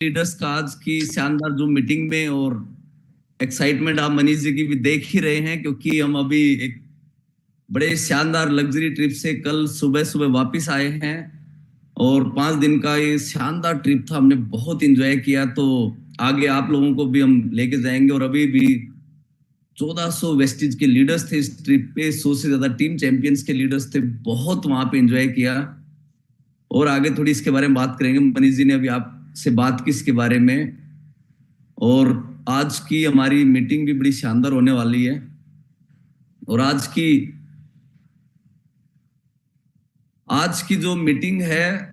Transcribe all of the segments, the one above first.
Leaders का आज की शानदार जो मीटिंग में और एक्साइटमेंट आप मनीष जी की भी देख ही रहे हैं, क्योंकि हम अभी एक बड़े शानदार लग्जरी ट्रिप से कल सुबह सुबह वापस आए हैं। और 5 दिन का ये शानदार ट्रिप था, हमने बहुत एंजॉय किया। तो आगे आप लोगों को भी हम लेके जाएंगे। और अभी भी 1400 वेस्टिज के लीडर्स थे इस ट्रिप पे, 100 से ज्यादा टीम चैंपियंस के लीडर्स थे। बहुत वहां पे एंजॉय किया। और आगे थोड़ी इसके बारे में बात करेंगे। मनीष जी ने अभी आपसे बात की इसके बारे में। और आज की हमारी मीटिंग भी बड़ी शानदार होने वाली है। और आज की जो मीटिंग है,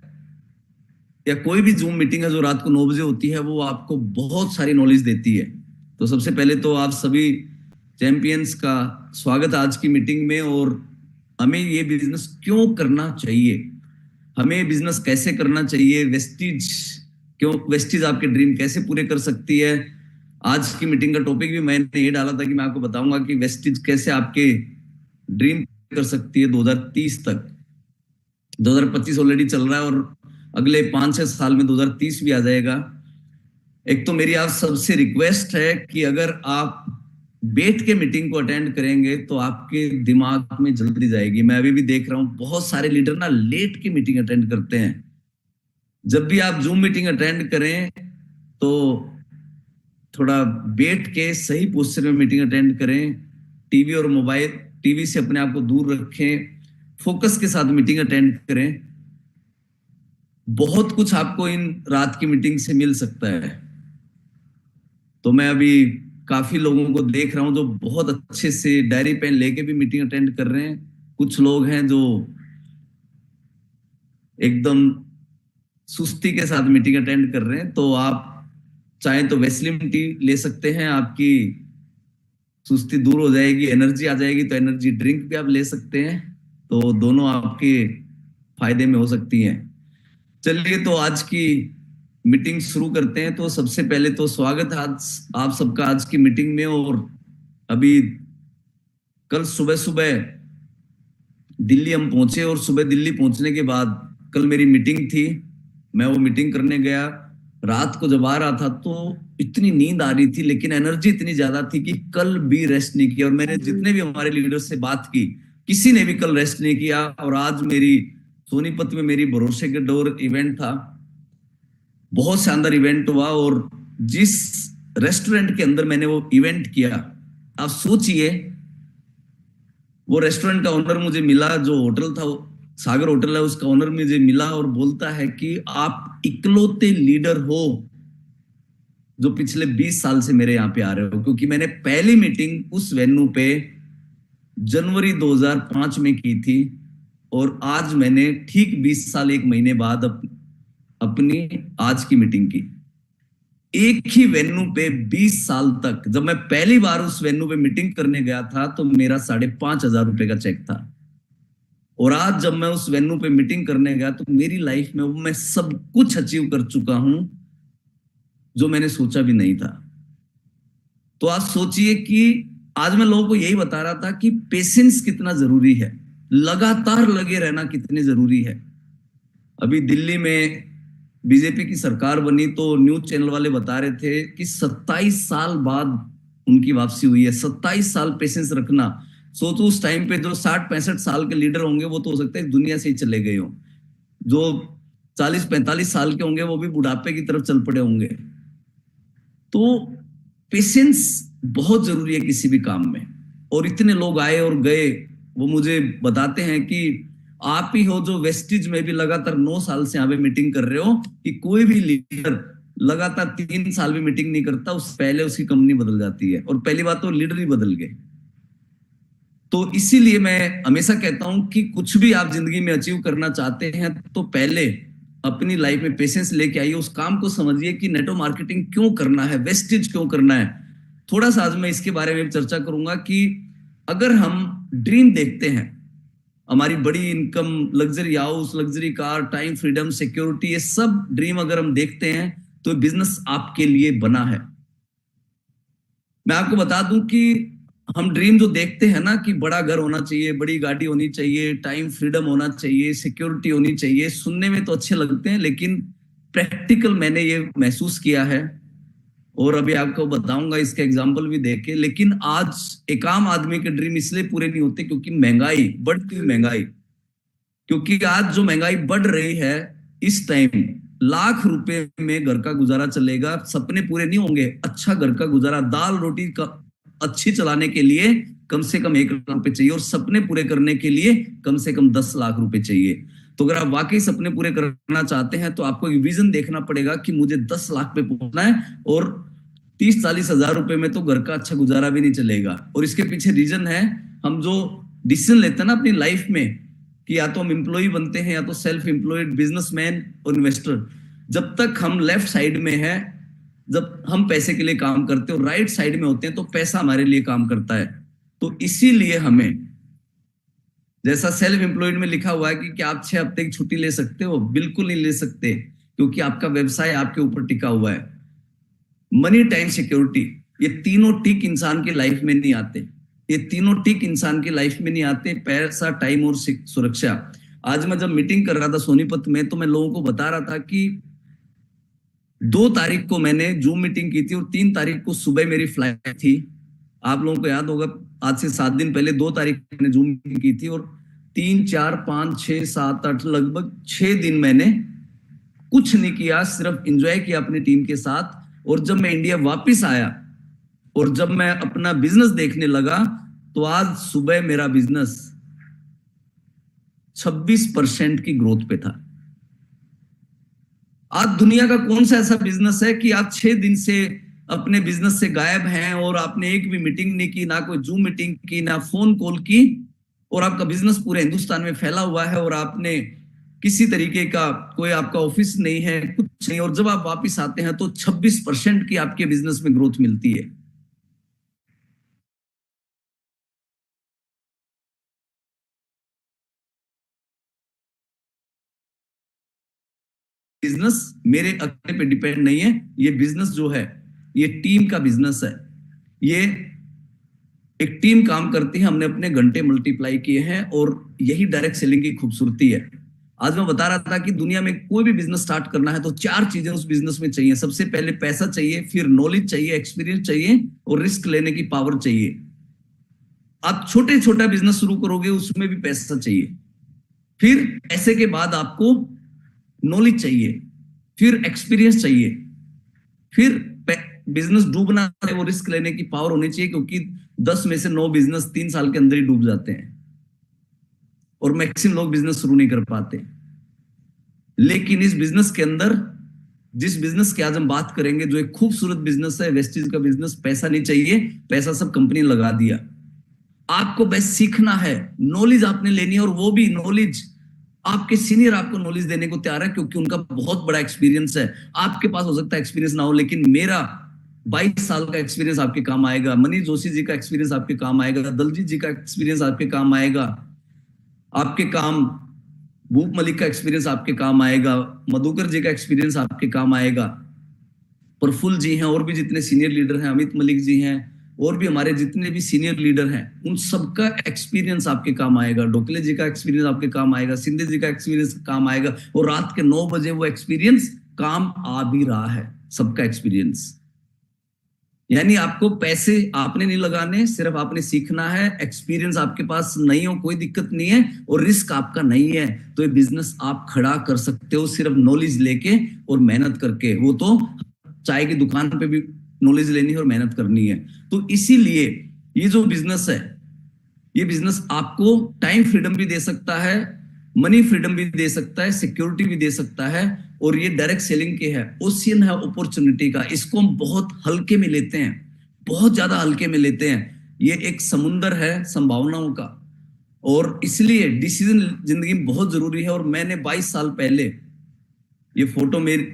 या कोई भी जूम मीटिंग है जो रात को 9 बजे होती है, वो आपको बहुत सारी नॉलेज देती है। तो सबसे पहले तो आप सभी चैंपियंस का स्वागत है आज की मीटिंग में। और हमें ये बिजनेस क्यों करना चाहिए, हमें बिजनेस कैसे करना चाहिए, वेस्टिज क्यों, वेस्टिज आपके ड्रीम कैसे पूरे कर सकती है। आज की मीटिंग का टॉपिक भी मैंने ये डाला था कि मैं आपको बताऊंगा कि वेस्टिज कैसे आपके ड्रीम कर सकती है 2030 तक। 2025 ऑलरेडी चल रहा है और अगले 5-6 साल में 2030 भी आ जाएगा। एक तो मेरी आप सबसे रिक्वेस्ट है कि अगर आप बैठ के मीटिंग को अटेंड करेंगे तो आपके दिमाग में जल्दी जाएगी। मैं अभी भी देख रहा हूं बहुत सारे लीडर ना लेट के मीटिंग अटेंड करते हैं। जब भी आप जूम मीटिंग अटेंड करें तो थोड़ा बैठ के सही पोस्चर में मीटिंग अटेंड करें। टीवी और मोबाइल, टीवी से अपने आप को दूर रखें, फोकस के साथ मीटिंग अटेंड करें। बहुत कुछ आपको इन रात की मीटिंग से मिल सकता है। तो मैं अभी काफी लोगों को देख रहा हूं जो बहुत अच्छे से डायरी पेन लेके भी मीटिंग अटेंड कर रहे हैं। कुछ लोग हैं जो एकदम सुस्ती के साथ मीटिंग अटेंड कर रहे हैं। तो आप चाहे तो वेस्लिन टी ले सकते हैं, आपकी सुस्ती दूर हो जाएगी, एनर्जी आ जाएगी। तो एनर्जी ड्रिंक भी आप ले सकते हैं, तो दोनों आपके फायदे में हो सकती हैं। चलिए तो आज की मीटिंग शुरू करते हैं। तो सबसे पहले तो स्वागत है आज आप सबका आज की मीटिंग में। और अभी कल सुबह सुबह दिल्ली हम पहुंचे और सुबह दिल्ली पहुंचने के बाद कल मेरी मीटिंग थी, मैं वो मीटिंग करने गया। रात को जब आ रहा था तो इतनी नींद आ रही थी, लेकिन एनर्जी इतनी ज्यादा थी कि कल भी रेस्ट नहीं किया। और मैंने जितने भी हमारे लीडर्स से बात की, किसी ने भी कल रेस्ट नहीं किया। और आज मेरी सोनीपत में मेरी भरोसे के डोर इवेंट था, बहुत शानदार इवेंट हुआ। और जिस रेस्टोरेंट के अंदर मैंने वो इवेंट किया, आप सोचिए, वो रेस्टोरेंट का ओनर मुझे मिला, जो होटल था सागर होटल है, उसका ओनर मुझे मिला और बोलता है कि आप इकलौते लीडर हो जो पिछले 20 साल से मेरे यहाँ पे आ रहे हो। क्योंकि मैंने पहली मीटिंग उस वेन्यू पे जनवरी 2005 में की थी, और आज मैंने ठीक 20 साल 1 महीने बाद अपनी आज की मीटिंग की। एक ही वेन्यू पे 20 साल तक, जब मैं पहली बार उस वेन्यू पे मीटिंग करने गया था तो मेरा 5,500 रुपए का चेक था। और आज जब मैं उस वेन्यू पे मीटिंग करने गया तो मेरी लाइफ में मैं सब कुछ अचीव कर चुका हूं जो मैंने सोचा भी नहीं था। तो आप सोचिए कि आज मैं लोगों को यही बता रहा था कि पेशेंस कितना जरूरी है, लगातार लगे रहना कितने जरूरी है। अभी दिल्ली में बीजेपी की सरकार बनी तो न्यूज चैनल वाले बता रहे थे कि 27 साल बाद उनकी वापसी हुई है। 27 साल पेशेंस रखना, सोचो उस टाइम पे जो 60-65 साल के लीडर होंगे वो तो हो सकता है दुनिया से ही चले गए हों, जो 40-45 साल के होंगे वो भी बुढ़ापे की तरफ चल पड़े होंगे। तो पेशेंस बहुत जरूरी है किसी भी काम में। और इतने लोग आए और गए, वो मुझे बताते हैं कि आप ही हो जो वेस्टिज में भी लगातार 9 साल से यहाँ पे मीटिंग कर रहे हो, कि कोई भी लीडर लगातार 3 साल भी मीटिंग नहीं करता, उस पहले उसकी कंपनी बदल जाती है। और पहली बात तो लीडर ही बदल गए। तो इसीलिए मैं हमेशा कहता हूं कि कुछ भी आप जिंदगी में अचीव करना चाहते हैं तो पहले अपनी लाइफ में पेशेंस लेके आइए, उस काम को समझिए कि नेटवर्क मार्केटिंग क्यों करना है, वेस्टेज क्यों करना है। थोड़ा सा आज मैं इसके बारे में चर्चा करूंगा कि अगर हम ड्रीम देखते हैं, हमारी बड़ी income, luxury house, luxury car, time freedom, security, ये सब ड्रीम अगर हम देखते हैं तो बिजनेस आपके लिए बना है। मैं आपको बता दूं कि हम ड्रीम जो देखते हैं ना, कि बड़ा घर होना चाहिए, बड़ी गाड़ी होनी चाहिए, टाइम फ्रीडम होना चाहिए, सिक्योरिटी होनी चाहिए, सुनने में तो अच्छे लगते हैं, लेकिन प्रैक्टिकल मैंने ये महसूस किया है, और अभी आपको बताऊंगा इसका एग्जाम्पल भी देके। लेकिन आज एक आम आदमी के ड्रीम इसलिए पूरे नहीं होते क्योंकि महंगाई, बढ़ती हुई महंगाई, क्योंकि आज जो महंगाई बढ़ रही है इस टाइम, लाख रुपए में घर का गुजारा चलेगा, सपने पूरे नहीं होंगे। अच्छा घर का गुजारा, दाल रोटी का अच्छी चलाने के लिए कम से कम 1 लाख रुपए चाहिए, और सपने पूरे करने के लिए कम से कम 10 लाख रुपए चाहिए। तो अगर आप वाकई सपने पूरे करना चाहते हैं तो आपको एक विजन देखना पड़ेगा कि मुझे 10 लाख पे पहुंचना है, और 30-40 हजार रुपए में तो घर का अच्छा गुजारा भी नहीं चलेगा। और इसके पीछे रीजन है, हम जो डिसीजन लेते हैं ना अपनी लाइफ में, कि या तो हम एम्प्लॉय बनते हैं या तो सेल्फ एम्प्लॉयड, बिजनेसमैन और इन्वेस्टर। जब तक हम लेफ्ट साइड में है, जब हम पैसे के लिए काम करते हैं, और राइट साइड में होते हैं तो पैसा हमारे लिए काम करता है। तो इसीलिए हमें, जैसा सेल्फ एम्प्लॉयड में लिखा हुआ है कि क्या आप 6 हफ्ते की छुट्टी ले सकते हो, बिल्कुल नहीं ले सकते, क्योंकि आपका व्यवसाय आपके ऊपर टिका हुआ है। मनी, टाइम, सिक्योरिटी, ये तीनों टिक इंसान की लाइफ में नहीं आते। ये तीनों टिक इंसान की लाइफ में नहीं आते, पैसा, टाइम और सुरक्षा। आज मैं जब मीटिंग कर रहा था सोनीपत में, तो मैं लोगों को बता रहा था कि 2 तारीख को मैंने जूम मीटिंग की थी और 3 तारीख को सुबह मेरी फ्लाइट थी। आप लोगों को याद होगा, आज से 7 दिन पहले 2 तारीख को मैंने जूम मीटिंग की थी, और 3, 4, 5, 6, 7, 8, लगभग 6 दिन मैंने कुछ नहीं किया, सिर्फ एंजॉय किया अपनी टीम के साथ। और जब मैं इंडिया वापस आया और जब मैं अपना बिजनेस देखने लगा, तो आज सुबह मेरा बिजनेस 26% की ग्रोथ पे था। आज दुनिया का कौन सा ऐसा बिजनेस है कि आप 6 दिन से अपने बिजनेस से गायब हैं, और आपने एक भी मीटिंग नहीं की, ना कोई जूम मीटिंग की, ना फोन कॉल की, और आपका बिजनेस पूरे हिंदुस्तान में फैला हुआ है, और आपने किसी तरीके का कोई आपका ऑफिस नहीं है, कुछ नहीं, और जब आप वापस आते हैं तो 26% की आपके बिजनेस में ग्रोथ मिलती है। बिजनेस मेरे अकेले पे डिपेंड नहीं है, ये बिजनेस जो है ये टीम का बिजनेस है। ये एक टीम काम करती है, हमने अपने घंटे मल्टीप्लाई किए हैं, और यही डायरेक्ट सेलिंग की खूबसूरती है। आज मैं बता रहा था कि दुनिया में कोई भी बिजनेस स्टार्ट करना है तो 4 चीजें उस बिजनेस में चाहिए। सबसे पहले पैसा चाहिए, फिर नॉलेज चाहिए, एक्सपीरियंस चाहिए, और रिस्क लेने की पावर चाहिए। आप छोटे छोटा बिजनेस शुरू करोगे उसमें भी पैसा चाहिए, फिर पैसे के बाद आपको नॉलेज चाहिए, फिर एक्सपीरियंस चाहिए, फिर बिजनेस डूबना है वो रिस्क लेने की पावर होनी चाहिए, क्योंकि 10 में से 9 बिजनेस 3 साल के अंदर ही डूब जाते हैं, और मैक्सिमम लोग बिजनेस शुरू नहीं कर पाते। लेकिन इस बिजनेस के अंदर, जिस बिजनेस की आज हम बात करेंगे, जो एक खूबसूरत बिजनेस है, वेस्टेज का बिजनेस, पैसा नहीं चाहिए, पैसा सब कंपनी लगा दिया। आपको बस सीखना है, नॉलेज आपने लेनी है, और वो भी नॉलेज आपके सीनियर आपको नॉलेज देने को तैयार है, क्योंकि उनका बहुत बड़ा एक्सपीरियंस है। आपके पास हो सकता है एक्सपीरियंस ना हो, लेकिन मेरा 22 साल का एक्सपीरियंस आपके काम आएगा, मनीष जोशी जी का एक्सपीरियंस आपके काम आएगा, दलजीत जी का एक्सपीरियंस आपके काम आएगा, आपके काम भूप मलिक का एक्सपीरियंस आपके काम आएगा, मधुकर जी का एक्सपीरियंस आपके काम आएगा, प्रफुल्ल जी हैं, और भी जितने सीनियर लीडर हैं, अमित मलिक जी हैं, और भी हमारे जितने भी सीनियर लीडर हैं, उन सबका एक्सपीरियंस आपके काम आएगा। डोकले जी का एक्सपीरियंस आपके काम आएगा, सिंधे जी का एक्सपीरियंस काम आएगा, और रात के 9 बजे वो एक्सपीरियंस काम आ भी रहा है, सबका एक्सपीरियंस। यानी आपको पैसे आपने नहीं लगाने, सिर्फ आपने सीखना है। एक्सपीरियंस आपके पास नहीं हो कोई दिक्कत नहीं है, और रिस्क आपका नहीं है, तो ये बिजनेस आप खड़ा कर सकते हो सिर्फ नॉलेज लेके और मेहनत करके। वो तो चाय की दुकान पे भी नॉलेज लेनी है और मेहनत करनी है। तो इसीलिए ये जो बिजनेस है, ये बिजनेस आपको टाइम फ्रीडम भी दे सकता है, मनी फ्रीडम भी दे सकता है, सिक्योरिटी भी दे सकता है, और ये डायरेक्ट सेलिंग के है, ओशियन है अपॉर्चुनिटी का। इसको हम बहुत हल्के में लेते हैं, बहुत ज्यादा हल्के में लेते हैं। ये एक समुंदर है संभावनाओं का, और इसलिए डिसीजन जिंदगी में बहुत जरूरी है। और मैंने 22 साल पहले, ये फोटो मेरी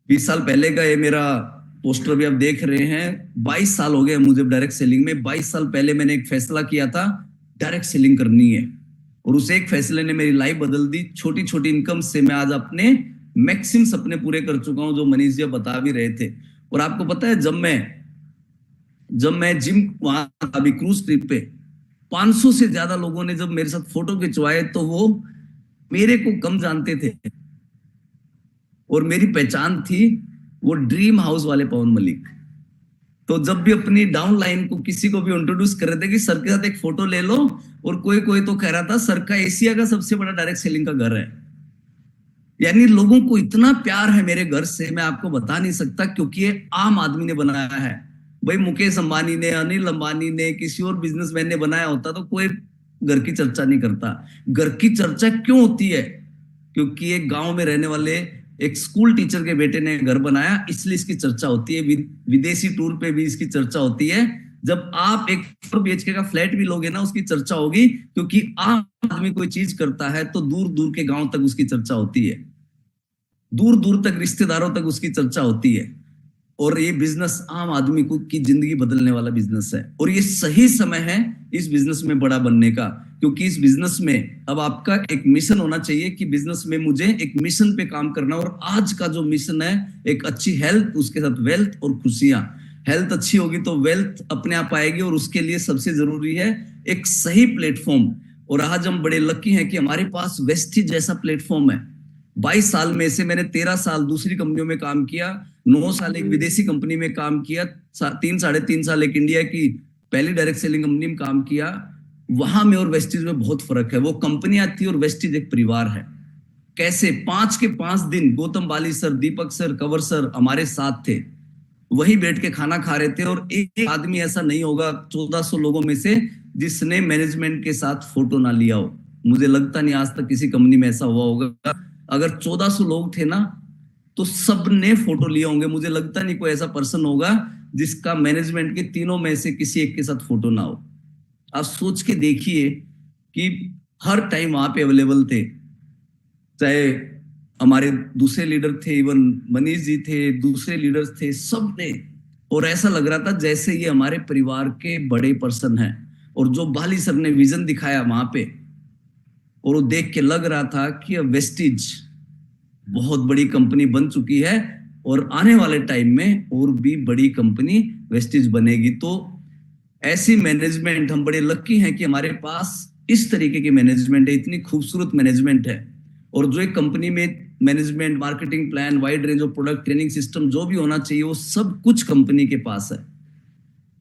20 साल पहले का, ये मेरा पोस्टर भी आप देख रहे हैं, 22 साल हो गए मुझे डायरेक्ट सेलिंग में। 22 साल पहले मैंने एक फैसला किया था, डायरेक्ट सेलिंग करनी है, और उस एक फैसले ने मेरी लाइफ बदल दी। छोटी छोटी इनकम से मैं आज अपने मैक्सिमम सपने पूरे कर चुका हूं, जो मनीष जी बता भी रहे थे। और आपको पता है, जब मैं जिम वहां अभी क्रूज ट्रिप पे, 500 से ज्यादा लोगों ने जब मेरे साथ फोटो खिंचवाए, तो वो मेरे को कम जानते थे, और मेरी पहचान थी वो ड्रीम हाउस वाले पवन मलिक। तो जब भी अपनी डाउन लाइन को किसी को भी इंट्रोड्यूस कर रहे थे कि सर के साथ एक फोटो ले लो, और कोई कोई तो कह रहा था सर का एशिया का सबसे बड़ा डायरेक्ट सेलिंग का घर है। यानी लोगों को इतना प्यार है मेरे घर से, मैं आपको बता नहीं सकता, क्योंकि ये आम आदमी ने बनाया है। भाई मुकेश अंबानी ने, अनिल अंबानी ने, किसी और बिजनेसमैन ने बनाया होता तो कोई घर की चर्चा नहीं करता। घर की चर्चा क्यों होती है? क्योंकि एक गांव में रहने वाले एक स्कूल टीचर के बेटे ने घर बनाया, इसलिए इसकी चर्चा होती है। विदेशी टूर पे भी इसकी चर्चा होती है। जब आप एक 4 BHK का फ्लैट भी लोगे ना, उसकी चर्चा होगी, क्योंकि आम आदमी कोई चीज करता है तो दूर दूर के गांव तक उसकी चर्चा होती है, दूर दूर तक रिश्तेदारों तक उसकी चर्चा होती है। और ये बिजनेस आम आदमी को की जिंदगी बदलने वाला बिजनेस है, और ये सही समय है इस बिजनेस में बड़ा बनने का। क्योंकि इस बिजनेस में अब आपका एक मिशन होना चाहिए कि बिजनेस में मुझे एक मिशन पे काम करना। और आज का जो मिशन है, एक अच्छी हेल्थ, उसके साथ वेल्थ और खुशियां। हेल्थ अच्छी होगी तो वेल्थ अपने आप आएगी, और उसके लिए सबसे जरूरी है एक सही प्लेटफॉर्म। और आज हम बड़े लकी हैं कि हमारे पास वेस्टिज जैसा प्लेटफॉर्म है। 22 साल में से मैंने 13 साल दूसरी कंपनियों में काम किया, 9 साल एक विदेशी कंपनी में काम किया, 3 साढ़े 3 साल एक इंडिया की पहली डायरेक्ट सेलिंग कंपनी में काम किया। वहां में और वेस्टिज में बहुत फर्क है। वो कंपनियां थी और वेस्टिज एक परिवार है। कैसे 5 के 5 दिन गौतम बाली सर, दीपक सर, कंवर सर हमारे साथ थे, वही बैठ के खाना खा रहे थे। और एक आदमी ऐसा नहीं होगा 1400 लोगों में से जिसने मैनेजमेंट के साथ फोटो ना लिया हो। मुझे लगता नहीं आज तक किसी कंपनी में ऐसा हुआ होगा। अगर 1400 लोग थे ना, तो सबने फोटो लिए होंगे। मुझे लगता नहीं कोई ऐसा पर्सन होगा जिसका मैनेजमेंट के तीनों में से किसी एक के साथ फोटो ना हो। आप सोच के देखिए कि हर टाइम वहां पे अवेलेबल थे। चाहे हमारे दूसरे लीडर थे, इवन मनीष जी थे, दूसरे लीडर्स थे, सब ने। और ऐसा लग रहा था जैसे ये हमारे परिवार के बड़े पर्सन हैं। और जो बाली सर ने विजन दिखाया वहां पे, और वो देख के लग रहा था कि वेस्टिज बहुत बड़ी कंपनी बन चुकी है, और आने वाले टाइम में और भी बड़ी कंपनी वेस्टिज बनेगी। तो ऐसी मैनेजमेंट, हम बड़े लकी हैं कि हमारे पास इस तरीके की मैनेजमेंट है, इतनी खूबसूरत मैनेजमेंट है। और जो एक कंपनी में management, marketing plan, wide range of product, training system जो भी होना चाहिए, वो सब कुछ कंपनी के पास है।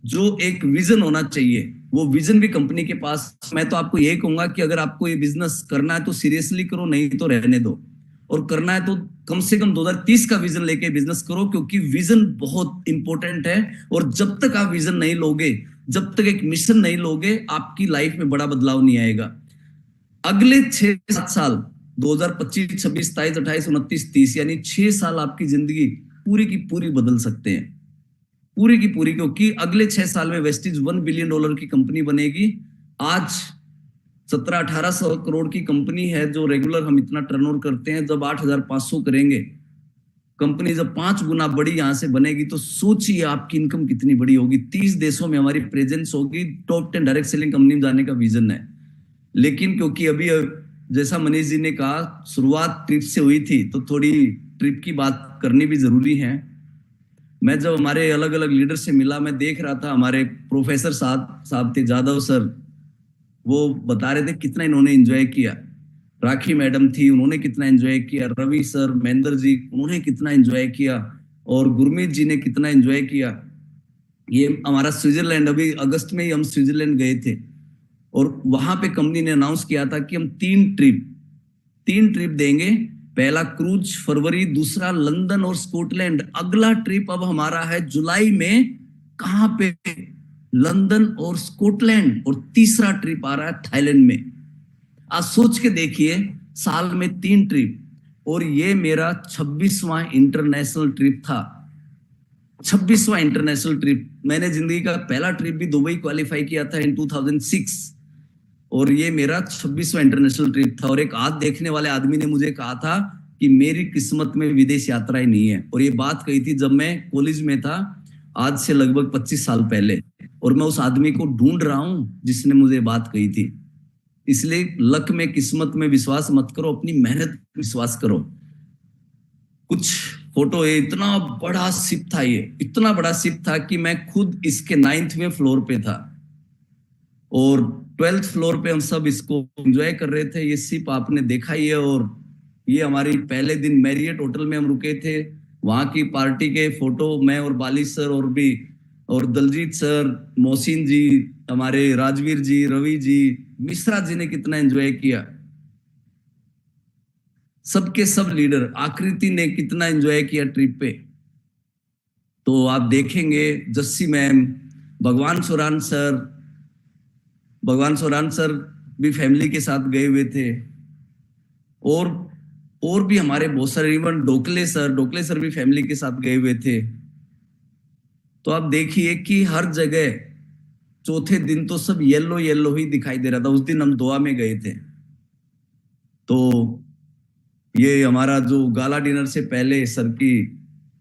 जो एक विजन होना चाहिए, वो विजन भी कंपनी के पास। मैं तो आपको यही कहूंगा कि अगर आपको ये बिजनेस करना है तो सीरियसली करो, नहीं तो रहने दो। और करना है तो कम से कम 2030 का विजन लेके बिजनेस करो, क्योंकि विजन बहुत इंपॉर्टेंट है। और जब तक आप विजन नहीं लोगे, जब तक एक मिशन नहीं लोगे, आपकी लाइफ में बड़ा बदलाव नहीं आएगा। अगले 6-7 साल 2025, 26, 27, 28, 29, 30, यानी 6 साल आपकी जिंदगी पूरी की पूरी बदल सकते हैं, पूरी की पूरी। क्योंकि अगले 6 साल में वेस्टिज $1 बिलियन की कंपनी बनेगी। आज 1700-1800 करोड़ की कंपनी है जो रेगुलर हम इतना टर्नओवर करते हैं। जब 8500 करेंगे, कंपनी जब 5 गुना बड़ी यहां से बनेगी, तो सोचिए आपकी इनकम कितनी बड़ी होगी। 30 देशों में हमारी प्रेजेंस होगी। टॉप 10 डायरेक्ट सेलिंग कंपनी में जाने का विजन है। लेकिन क्योंकि अभी जैसा मनीष जी ने कहा, शुरुआत ट्रिप से हुई थी, तो थोड़ी ट्रिप की बात करनी भी जरूरी है। मैं जब हमारे अलग अलग लीडर से मिला, मैं देख रहा था हमारे प्रोफेसर साहब थे, जादव सर, वो बता रहे थे कितना इन्होंने एंजॉय किया। राखी मैडम थी, उन्होंने कितना एंजॉय किया। रवि सर, महेंद्र जी, उन्होंने कितना एंजॉय किया। और गुरमीत जी ने कितना एंजॉय किया। ये हमारा स्विट्जरलैंड, अभी अगस्त में ही हम स्विट्जरलैंड गए थे, और वहां पे कंपनी ने अनाउंस किया था कि हम 3 ट्रिप देंगे। पहला क्रूज फरवरी, दूसरा लंदन और स्कॉटलैंड। अगला ट्रिप अब हमारा है जुलाई में, कहां पे? लंदन और स्कॉटलैंड। और तीसरा ट्रिप आ रहा है थाईलैंड में। आज सोच के देखिए, साल में 3 ट्रिप। और ये मेरा 26वां इंटरनेशनल ट्रिप था। 26वां इंटरनेशनल ट्रिप। मैंने जिंदगी का पहला ट्रिप भी दुबई क्वालिफाई किया था इन 2006, और ये मेरा 26वां इंटरनेशनल ट्रिप था। और एक आज देखने वाले आदमी ने मुझे कहा था कि मेरी किस्मत में विदेश यात्राएं नहीं है। और ये बात कही थी जब मैं कॉलेज में था, आज से लगभग 25 साल पहले। और मैं उस आदमी को ढूंढ रहा हूं जिसने मुझे बात कही थी। इसलिए लक में, किस्मत में विश्वास मत करो, अपनी मेहनत में विश्वास करो। कुछ फोटो है, इतना बड़ा शिप था, ये इतना बड़ा शिप था कि मैं खुद इसके 9वें फ्लोर पे था, और 12th फ्लोर पे हम सब इसको एंजॉय कर रहे थे। ये शिप आपने देखा ही है। और ये हमारी पहले दिन मैरियट होटल में हम रुके थे, वहां की पार्टी के फोटो मैं और बाली सर और भी, और दलजीत सर, मोहसिन जी, हमारे राजवीर जी, रवि जी, मिश्रा जी ने कितना एंजॉय किया, सबके सब लीडर, आकृति ने कितना एंजॉय किया ट्रिप पे। तो आप देखेंगे जस्सी मैम, भगवान सोरान सर, भगवान सोरान सर भी फैमिली के साथ गए हुए थे, और और भी हमारे बहुत सारे, इवन डोकले सर भी फैमिली के साथ गए हुए थे। तो आप देखिए कि हर जगह चौथे दिन तो सब येलो येलो ही दिखाई दे रहा था। उस दिन हम दोहा में गए थे, तो ये हमारा जो गाला डिनर से पहले सर की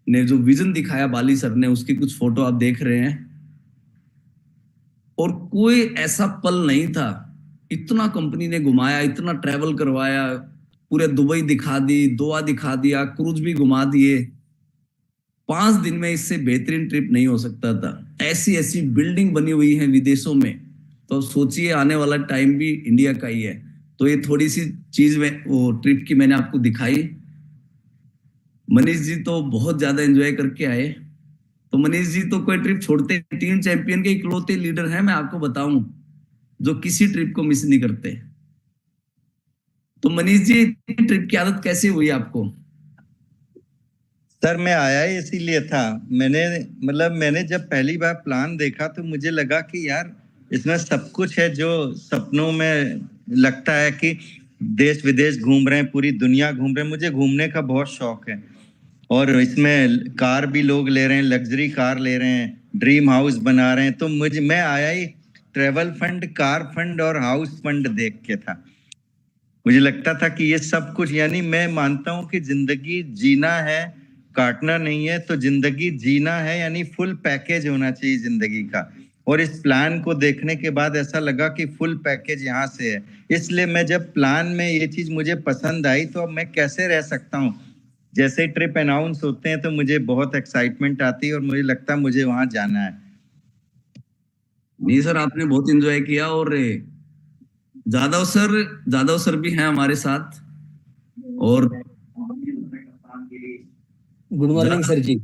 ने जो विजन दिखाया बाली सर ने, उसकी कुछ फोटो आप देख रहे हैं। और कोई ऐसा पल नहीं था, इतना कंपनी ने घुमाया, इतना ट्रैवल करवाया, पूरे दुबई दिखा दी, दोहा दिखा दिया, क्रूज भी घुमा दिए। 5 दिन में इससे बेहतरीन ट्रिप नहीं हो सकता था। ऐसी ऐसी बिल्डिंग बनी हुई है विदेशों में, तो सोचिए आने वाला टाइम भी इंडिया का ही है। तो ये थोड़ी सी चीज में वो ट्रिप की मैंने आपको दिखाई। मनीष जी तो बहुत ज्यादा एंजॉय करके आए। तो मनीष जी तो कोई ट्रिप छोड़ते, टीम चैंपियन के इकलौते लीडर हैं, मैं आपको बताऊं, जो किसी ट्रिप को मिस नहीं करते। तो मनीष जी, ट्रिप की आदत कैसे हुई आपको? सर मैं आया ही इसीलिए था। मैंने जब पहली बार प्लान देखा तो मुझे लगा कि यार इसमें सब कुछ है जो सपनों में लगता है कि देश विदेश घूम रहे हैं, पूरी दुनिया घूम रहे हैं। मुझे घूमने का बहुत शौक है, और इसमें कार भी लोग ले रहे हैं, लग्जरी कार ले रहे हैं, ड्रीम हाउस बना रहे हैं। तो मैं आया ही ट्रेवल फंड, कार फंड और हाउस फंड देख के था। मुझे लगता था कि ये सब कुछ, यानी मैं मानता हूं कि जिंदगी जीना है, काटना नहीं है। तो जिंदगी जीना है यानी फुल पैकेज होना चाहिए जिंदगी का। और इस प्लान को देखने के बाद ऐसा लगा कि फुल पैकेज यहाँ से है। इसलिए मैं जब प्लान में ये चीज मुझे पसंद आई, तो अब मैं कैसे रह सकता हूँ। जैसे ट्रिप अनाउंस होते हैं तो मुझे बहुत एक्साइटमेंट आती है, और मुझे लगता है मुझे वहां जाना है। नहीं सर, आपने बहुत एंजॉय किया। और जादव सर भी हैं हमारे साथ। और गुड मॉर्निंग सर जी।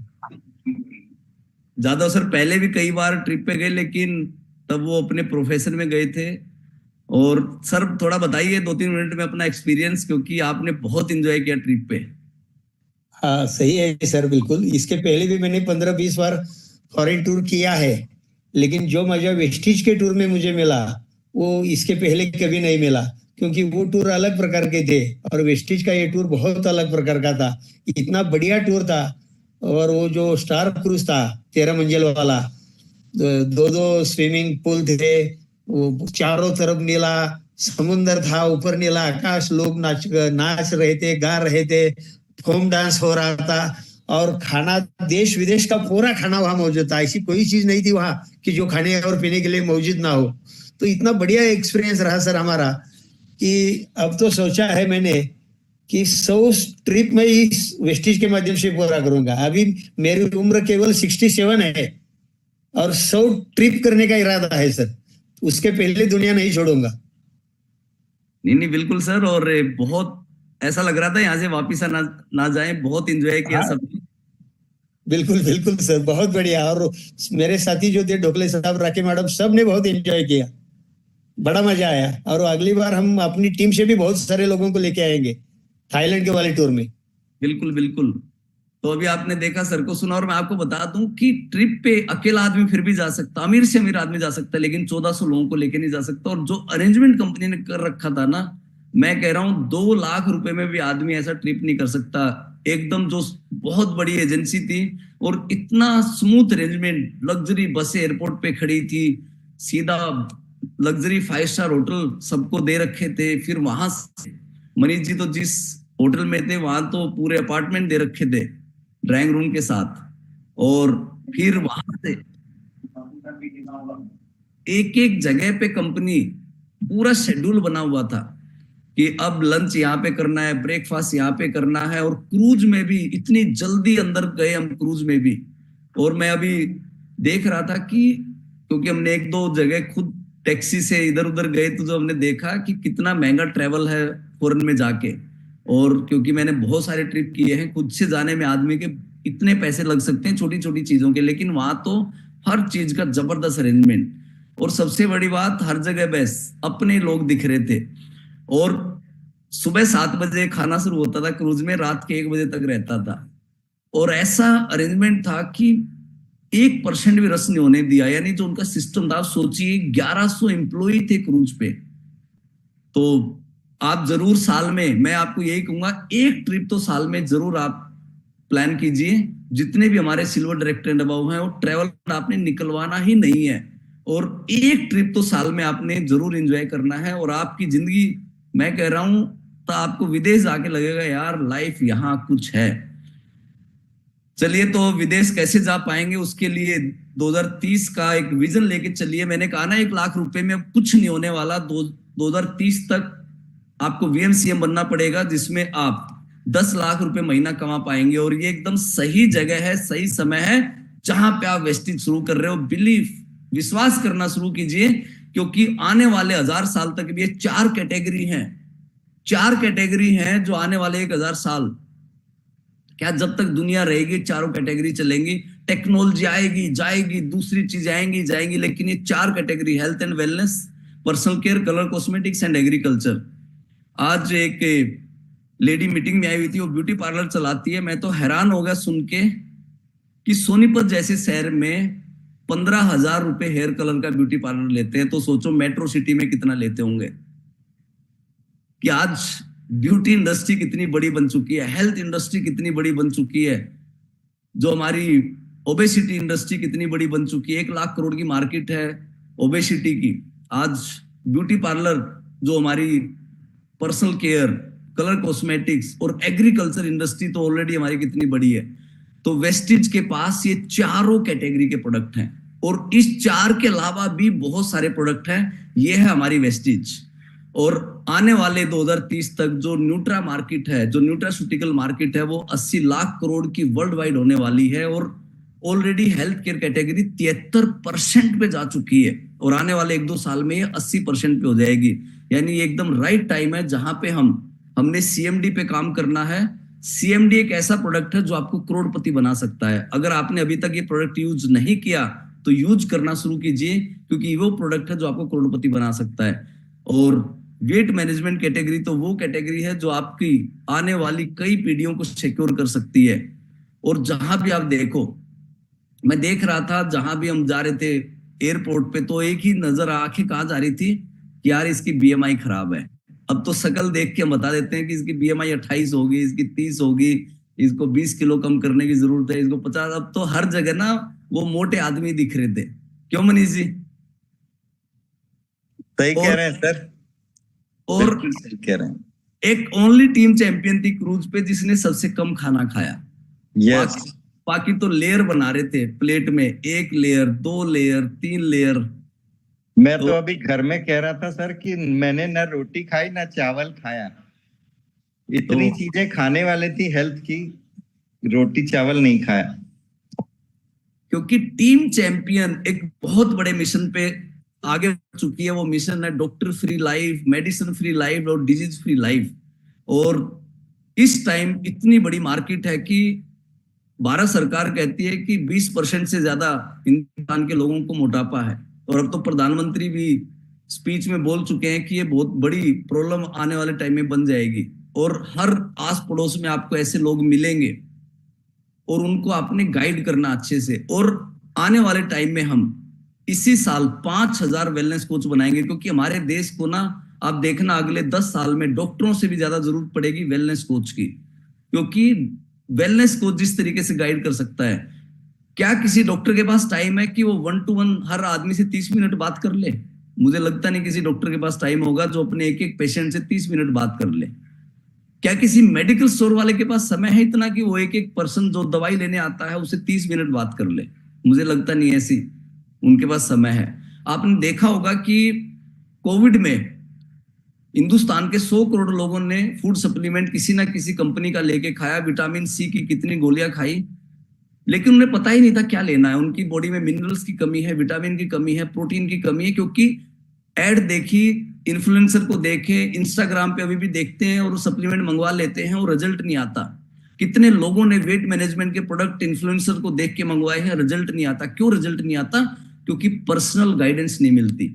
जादव सर पहले भी कई बार ट्रिप पे गए, लेकिन तब वो अपने प्रोफेशन में गए थे। और सर थोड़ा बताइए 2-3 मिनट में अपना एक्सपीरियंस, क्योंकि आपने बहुत एंजॉय किया ट्रिप पे। हाँ सही है सर, बिल्कुल। इसके पहले भी मैंने 15-20 बार फॉरेन टूर किया है, लेकिन जो मजा वेस्टिज के टूर में मुझे मिला वो इसके पहले कभी नहीं मिला, क्योंकि वो टूर अलग प्रकार के थे और वेस्टिज का ये टूर बहुत अलग प्रकार का था। इतना बढ़िया टूर था। और वो जो स्टार क्रूज था 13 मंजिल वाला, 2-2 स्विमिंग पूल थे, वो चारों तरफ नीला समुंदर था, ऊपर नीला आकाश, लोग नाच रहे थे, गा रहे थे, फोम डांस हो रहा था। और खाना देश विदेश का पूरा खाना वहां मौजूद था। ऐसी कोई चीज नहीं थी वहां कि जो खाने और पीने के लिए मौजूद ना हो। तो इतना बढ़िया एक्सपीरियंस रहा सर हमारा कि अब तो सोचा है मैंने कि 100 ट्रिप में ही वेस्टिज के माध्यम से पूरा करूंगा। अभी मेरी उम्र केवल 67 है और 100 ट्रिप करने का इरादा है सर। उसके पहले दुनिया नहीं छोड़ूंगा। नहीं बिल्कुल सर। और बहुत ऐसा लग रहा था यहाँ से वापिस ना जाए। बहुत एंजॉय किया सबने। बिल्कुल बिल्कुल सर, बहुत बढ़िया। और मेरे साथी जो थे ढोकले साहब, राखी मैडम, सब ने बहुत एंजॉय किया, बड़ा मजा आया। और अगली बार हम अपनी टीम से भी बहुत सारे लोगों को लेके आएंगे थाईलैंड के वाले टूर में। बिल्कुल बिल्कुल। तो अभी आपने देखा, सर को सुना। और मैं आपको बता दूं कि ट्रिप पे अकेला आदमी फिर भी जा सकता, अमीर से अमीर आदमी जा सकता है, लेकिन 1400 लोगों को लेके नहीं जा सकता। और जो अरेंजमेंट कंपनी ने कर रखा था ना, मैं कह रहा हूं 2 लाख रुपए में भी आदमी ऐसा ट्रिप नहीं कर सकता। एकदम जो बहुत बड़ी एजेंसी थी, और इतना स्मूथ अरेंजमेंट, लग्जरी बसें एयरपोर्ट पे खड़ी थी, सीधा लग्जरी 5 स्टार होटल सबको दे रखे थे। फिर वहां से मनीष जी तो जिस होटल में थे, वहां तो पूरे अपार्टमेंट दे रखे थे ड्राइंग रूम के साथ। और फिर वहां से एक एक जगह पे कंपनी पूरा शेड्यूल बना हुआ था कि अब लंच यहाँ पे करना है, ब्रेकफास्ट यहाँ पे करना है। और क्रूज में भी इतनी जल्दी अंदर गए हम, क्रूज में भी। और मैं अभी देख रहा था कि क्योंकि हमने 1-2 जगह खुद टैक्सी से इधर उधर गए, तो जो हमने देखा कि कितना महंगा ट्रेवल है फॉरेन में जाके। और क्योंकि मैंने बहुत सारे ट्रिप किए हैं, खुद से जाने में आदमी के इतने पैसे लग सकते हैं छोटी छोटी चीजों के, लेकिन वहां तो हर चीज का जबरदस्त अरेंजमेंट। और सबसे बड़ी बात, हर जगह बस अपने लोग दिख रहे थे। और सुबह 7 बजे खाना शुरू होता था क्रूज में, रात के 1 बजे तक रहता था। और ऐसा अरेंजमेंट था कि 1% भी रस नहीं होने दिया। यानी जो उनका सिस्टम था, सोचिए 1100 एम्प्लॉय थे क्रूज पे। तो आप जरूर साल में, मैं आपको यही कहूंगा, एक ट्रिप तो साल में जरूर आप प्लान कीजिए। जितने भी हमारे सिल्वर डायरेक्टर एंड अबव हैं, वो ट्रेवल आपने निकलवाना ही नहीं है। और एक ट्रिप तो साल में आपने जरूर एंजॉय करना है। और आपकी जिंदगी, मैं कह रहा हूं, तो आपको विदेश आके लगेगा यार लाइफ यहाँ कुछ है। चलिए, तो विदेश कैसे जा पाएंगे, उसके लिए 2030 का एक विजन लेके चलिए। मैंने कहा ना 1 लाख रुपए में कुछ नहीं होने वाला। 2030 तक आपको वीएमसीएम बनना पड़ेगा, जिसमें आप 10 लाख रुपए महीना कमा पाएंगे। और ये एकदम सही जगह है, सही समय है जहां पे आप वेस्टेज शुरू कर रहे हो। विश्वास करना शुरू कीजिए, क्योंकि आने वाले 1000 साल तक भी ये 4 कैटेगरी हैं। 4 कैटेगरी हैं जो आने वाले 1000 साल, क्या जब तक दुनिया रहेगी, चारों कैटेगरी चलेंगी। टेक्नोलॉजी आएगी जाएगी, दूसरी चीज आएंगी जाएंगी, लेकिन ये 4 category, health and wellness, personal care, colour cosmetics and agriculture. आज एक लेडी मीटिंग में आई हुई थी, वो ब्यूटी पार्लर चलाती है। मैं तो हैरान हो गया सुन के कि सोनीपत जैसे शहर में 15,000 रुपए हेयर कलर का ब्यूटी पार्लर लेते हैं। तो सोचो मेट्रो सिटी में कितना लेते होंगे। कि आज ब्यूटी इंडस्ट्री कितनी बड़ी बन चुकी है, हेल्थ इंडस्ट्री कितनी बड़ी बन चुकी है, जो हमारी ओबेसिटी इंडस्ट्री कितनी बड़ी बन चुकी है। 1 लाख करोड़ की मार्केट है ओबेसिटी की। आज ब्यूटी पार्लर, जो हमारी पर्सनल केयर, कलर कॉस्मेटिक्स और एग्रीकल्चर इंडस्ट्री तो ऑलरेडी हमारी कितनी बड़ी है। तो वेस्टेज के पास ये चारों कैटेगरी के प्रोडक्ट हैं, और इस 4 के अलावा भी बहुत सारे प्रोडक्ट हैं। ये है हमारी वेस्टेज। और आने वाले 2030 तक जो न्यूट्रा मार्केट है, जो न्यूट्रास्यूटिकल मार्केट है, वो 80 लाख करोड़ की वर्ल्ड वाइड होने वाली है। और ऑलरेडी हेल्थ केयर कैटेगरी 73% पे जा चुकी है, और आने वाले 1-2 साल में ये 80% पे हो जाएगी। यानी ये एकदम राइट टाइम है जहां पे हमने सीएमडी पे काम करना है। सीएमडी एक ऐसा प्रोडक्ट है जो आपको करोड़पति बना सकता है। अगर आपने अभी तक ये प्रोडक्ट यूज नहीं किया तो यूज करना शुरू कीजिए, क्योंकि वो प्रोडक्ट है जो आपको करोड़पति बना सकता है। और वेट मैनेजमेंट कैटेगरी तो वो कैटेगरी है जो आपकी आने वाली कई पीढ़ियों को सिक्योर कर सकती है। और जहां भी आप देखो, मैं देख रहा था जहां भी हम जा रहे थे एयरपोर्ट पे, तो एक ही नजर आंखें कहां जा रही थी कि यार इसकी बीएमआई खराब है। अब तो शकल देख के हम बता देते हैं कि इसकी बीएमआई 28 होगी, इसकी 30 होगी, इसको 20 किलो कम करने की जरूरत है, इसको 50। अब तो हर जगह ना वो मोटे आदमी दिख रहे थे। क्यों मनीष जी? सही कह रहे हैं सर, और सही कह रहे हैं। एक ओनली टीम चैंपियन थी क्रूज पे जिसने सबसे कम खाना खाया। यस। बाकी तो लेयर बना रहे थे प्लेट में, 1 लेयर, 2 लेयर, 3 लेयर। मैं तो अभी घर में कह रहा था सर कि मैंने ना रोटी खाई ना चावल खाया। इतनी चीजें खाने वाली थी हेल्थ की, रोटी चावल नहीं खाया। क्योंकि टीम चैंपियन एक बहुत बड़े मिशन पे आगे बढ़ चुकी है। वो मिशन है doctor free life, medicine free life और डिजीज फ्री लाइफ। और इस टाइम इतनी बड़ी मार्केट है कि भारत सरकार कहती है कि 20% से ज्यादा हिंदुस्तान के लोगों को मोटापा है। और अब तो प्रधानमंत्री भी स्पीच में बोल चुके हैं कि ये बहुत बड़ी प्रॉब्लम आने वाले टाइम में बन जाएगी। और हर आस पड़ोस में आपको ऐसे लोग मिलेंगे, और उनको आपने गाइड करना अच्छे से। और आने वाले टाइम में हम इसी साल 5000 वेलनेस कोच बनाएंगे, क्योंकि हमारे देश को ना, आप देखना अगले 10 साल में डॉक्टरों से भी ज्यादा जरूरत पड़ेगी वेलनेस कोच की। क्योंकि वेलनेस कोच जिस तरीके से गाइड कर सकता है, क्या किसी डॉक्टर के पास टाइम है कि वो 1 to 1 हर आदमी से 30 मिनट बात कर ले? मुझे लगता नहीं किसी डॉक्टर के पास टाइम होगा जो अपने एक एक पेशेंट से 30 मिनट बात कर ले। क्या किसी मेडिकल स्टोर वाले के पास समय है इतना कि वो एक एक पर्सन जो दवाई लेने आता है उसे 30 मिनट बात कर ले? मुझे लगता नहीं ऐसी उनके पास समय है। आपने देखा होगा कि कोविड में हिंदुस्तान के 100 करोड़ लोगों ने फूड सप्लीमेंट किसी ना किसी कंपनी का लेके खाया। विटामिन सी की कितनी गोलियां खाई, लेकिन उन्हें पता ही नहीं था क्या लेना है। उनकी बॉडी में मिनरल्स की कमी है, विटामिन की कमी है, प्रोटीन की कमी है, क्योंकि एड देखी, इन्फ्लुएंसर को देखे, इंस्टाग्राम पे अभी भी देखते हैं और सप्लीमेंट मंगवा लेते हैं और रिजल्ट नहीं आता। कितने लोगों ने वेट मैनेजमेंट के प्रोडक्ट इन्फ्लुएंसर को देख के मंगवाए हैं, रिजल्ट नहीं आता। क्यों रिजल्ट नहीं आता? क्योंकि पर्सनल गाइडेंस नहीं मिलती।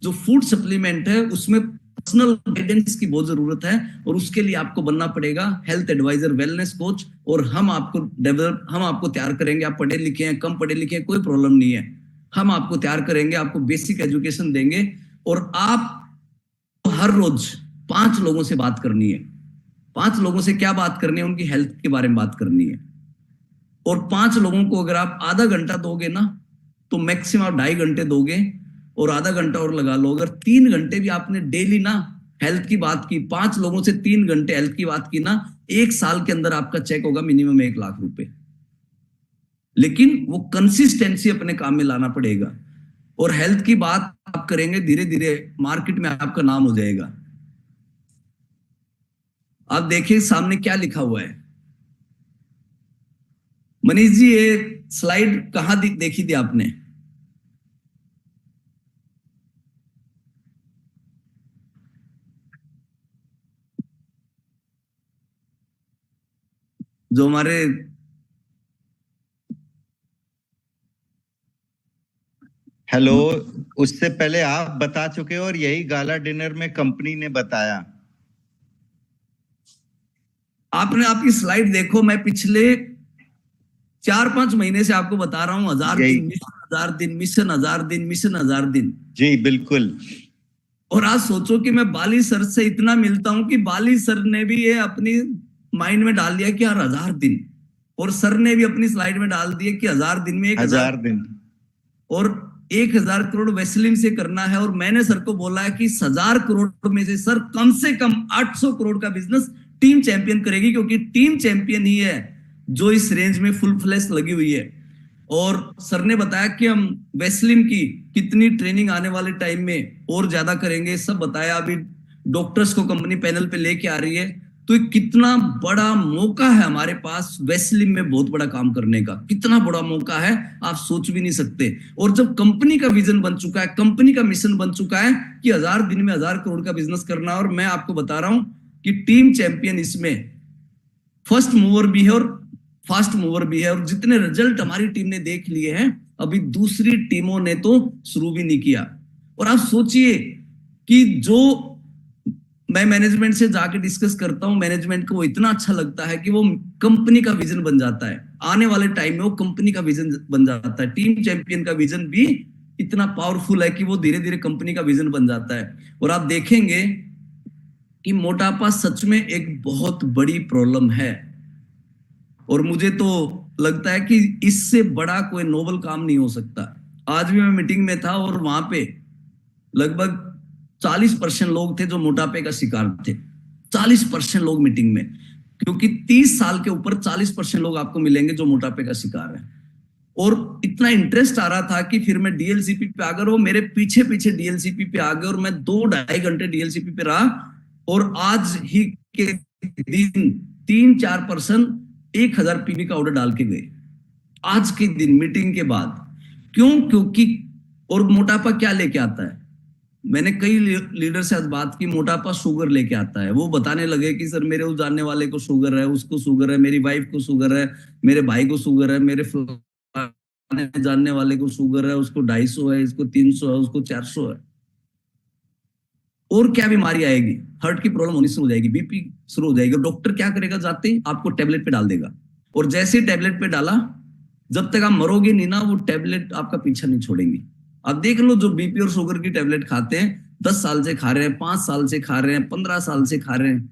जो फूड सप्लीमेंट है उसमें पर्सनल गाइडेंस की बहुत जरूरत है, और उसके लिए आपको बनना पड़ेगा हेल्थ एडवाइजर, वेलनेस कोच, और हम आपको तैयार करेंगे। आप पढ़े लिखे हैं, कम पढ़े लिखे हैं, कोई प्रॉब्लम नहीं है, हम आपको तैयार करेंगे, आपको बेसिक एजुकेशन देंगे, और आप हर रोज 5 लोगों से बात करनी है। 5 लोगों से क्या बात करनी है? उनकी हेल्थ के बारे में बात करनी है। और 5 लोगों को अगर आप आधा घंटा दोगे ना, तो मैक्सिमम आप 2.5 घंटे दोगे, और आधा घंटा और लगा लो। अगर 3 घंटे भी आपने डेली ना हेल्थ की बात की, 5 लोगों से 3 घंटे हेल्थ की बात की ना, 1 साल के अंदर आपका चेक होगा मिनिमम 1 लाख रुपए। लेकिन वो कंसिस्टेंसी अपने काम में लाना पड़ेगा, और हेल्थ की बात आप करेंगे, धीरे धीरे मार्केट में आपका नाम हो जाएगा। आप देखिए सामने क्या लिखा हुआ है। मनीष जी, ये स्लाइड कहां देखी थी आपने? जो हमारे हेलो, उससे पहले आप बता चुके हो और यही गाला डिनर में कंपनी ने बताया। आपने आपकी स्लाइड देखो, मैं पिछले 4-5 महीने से आपको बता रहा हूं, 1000 दिन मिशन, 1000 दिन मिशन, 1000 दिन मिशन, 1000 दिन। जी बिल्कुल। और आज सोचो कि मैं बाली सर से इतना मिलता हूं कि बाली सर ने भी ये अपनी माइंड में डाल दिया कि यार 1000 दिन, और सर ने भी अपनी स्लाइड में डाल दिया कि 1000 दिन में 1000 दिन, और 1000 करोड़ वैसलीन से करना है। और मैंने सर को बोला है कि 1000 करोड़ में से कम 800 करोड़ का बिजनेस टीम चैंपियन करेगी, क्योंकि टीम चैंपियन ही है जो इस रेंज में फुल फ्लैश लगी हुई है। और सर ने बताया कि हम वैसलीन की कितनी ट्रेनिंग आने वाले टाइम में और ज्यादा करेंगे, सब बताया। अभी डॉक्टर्स को कंपनी पैनल पे लेके आ रही है। तो ये कितना बड़ा मौका है हमारे पास वैसलीन में बहुत बड़ा काम करने का, कितना बड़ा मौका है, आप सोच भी नहीं सकते। और जब कंपनी का विजन बन चुका है, कंपनी का मिशन बन चुका है कि 1000 दिन में 1000 करोड़ का बिजनेस करना, और मैं आपको बता रहा हूं कि टीम चैंपियन इसमें फर्स्ट मूवर भी है और फास्ट मूवर भी है। और जितने रिजल्ट हमारी टीम ने देख लिए हैं, अभी दूसरी टीमों ने तो शुरू भी नहीं किया। और आप सोचिए कि जो मैं मैनेजमेंट से जाके डिस्कस करता हूं, मैनेजमेंट को वो इतना अच्छा लगता है कि वो कंपनी का विजन बन जाता है। आने वाले टाइम में वो कंपनी का विजन बन जाता है। टीम चैंपियन का विजन भी इतना पावरफुल है कि वो धीरे धीरे कंपनी का विजन बन जाता है। और आप देखेंगे कि मोटापा सच में एक बहुत बड़ी प्रॉब्लम है, और मुझे तो लगता है कि इससे बड़ा कोई नोबल काम नहीं हो सकता। आज भी मैं मीटिंग में था और वहां पे लगभग 40% लोग थे जो मोटापे का शिकार थे। 40% लोग मीटिंग में, क्योंकि 30 साल के ऊपर 40% लोग आपको मिलेंगे जो मोटापे का शिकार है। और इतना इंटरेस्ट आ रहा था कि फिर मैं डीएलसीपी पे आ गया, वो मेरे पीछे पीछे डीएलसीपी पे आ गए, और मैं 2-2.5 घंटे डीएलसीपी पे रहा। और आज ही के दिन 3-4% 1000 पीवी का ऑर्डर डाल के गए, आज के दिन मीटिंग के बाद। क्यों? क्योंकि और मोटापा क्या लेके आता है? मैंने कई लीडर से आज बात की, मोटापा शुगर लेके आता है। वो बताने लगे कि सर मेरे उस जानने वाले को शुगर है, उसको शुगर है, मेरी वाइफ को शुगर है, मेरे भाई को शुगर है, मेरे जानने वाले को शुगर है, उसको 250 है, इसको 300 है, उसको 400 है। और क्या बीमारी आएगी? हार्ट की प्रॉब्लम होनी शुरू हो जाएगी, बीपी शुरू हो जाएगी। डॉक्टर क्या करेगा? जाते ही आपको टेबलेट पे डाल देगा, और जैसे ही टेबलेट पे डाला, जब तक आप मरोगे नहीं ना, वो टेबलेट आपका पीछा नहीं छोड़ेंगी। आप देख लो, जो बीपी और शुगर की टेबलेट खाते हैं, 10 साल से खा रहे हैं, 5 साल से खा रहे हैं, 15 साल से खा रहे हैं।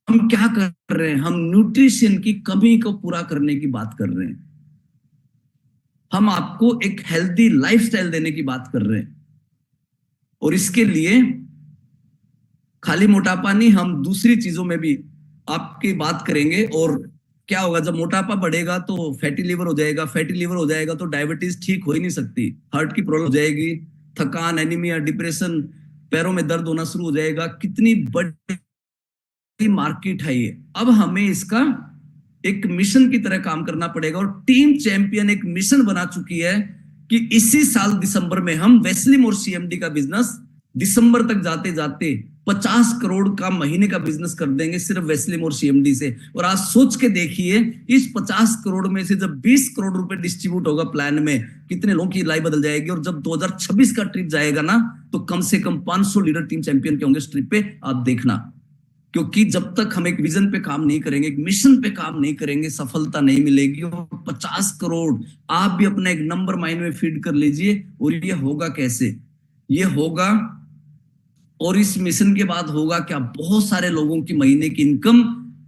हम क्या कर रहे हैं? हम न्यूट्रिशन की कमी को पूरा करने की बात कर रहे हैं। हम आपको एक हेल्दी लाइफस्टाइल देने की बात कर रहे हैं। और इसके लिए खाली मोटापा नहीं, हम दूसरी चीजों में भी आपकी बात करेंगे। और क्या होगा? जब मोटापा बढ़ेगा तो फैटी लिवर हो जाएगा, फैटी लिवर हो जाएगा तो डायबिटीज ठीक हो ही नहीं सकती, हार्ट की प्रॉब्लम हो जाएगी, थकान, एनीमिया, डिप्रेशन, पैरों में दर्द होना शुरू हो जाएगा। कितनी बड़ी मार्केट है ये। अब हमें इसका एक मिशन की तरह काम करना पड़ेगा, और टीम चैंपियन एक मिशन बना चुकी है कि इसी साल दिसंबर में हम वेस्लिम और सीएमडी का बिजनेस दिसंबर तक जाते जाते 50 करोड़ का महीने का बिजनेस कर देंगे सिर्फ वेस्लिम और सीएमडी से। और आज सोच के देखिए, इस 50 करोड़ में से जब 20 करोड़ रुपए डिस्ट्रीब्यूट होगा प्लान में, कितने लोगों की लाइफ बदल जाएगी। और जब 2026 का ट्रिप जाएगा ना, तो कम से कम 500 लीडर टीम चैंपियन के होंगे इस ट्रिप पे, आप देखना। क्योंकि जब तक हम एक विजन पे काम नहीं करेंगे, एक मिशन पे काम नहीं करेंगे, सफलता नहीं मिलेगी। और 50 करोड़ आप भी अपना एक नंबर माइंड में फीड कर लीजिए। और ये होगा कैसे? ये होगा, और इस मिशन के बाद होगा क्या, बहुत सारे लोगों की महीने की इनकम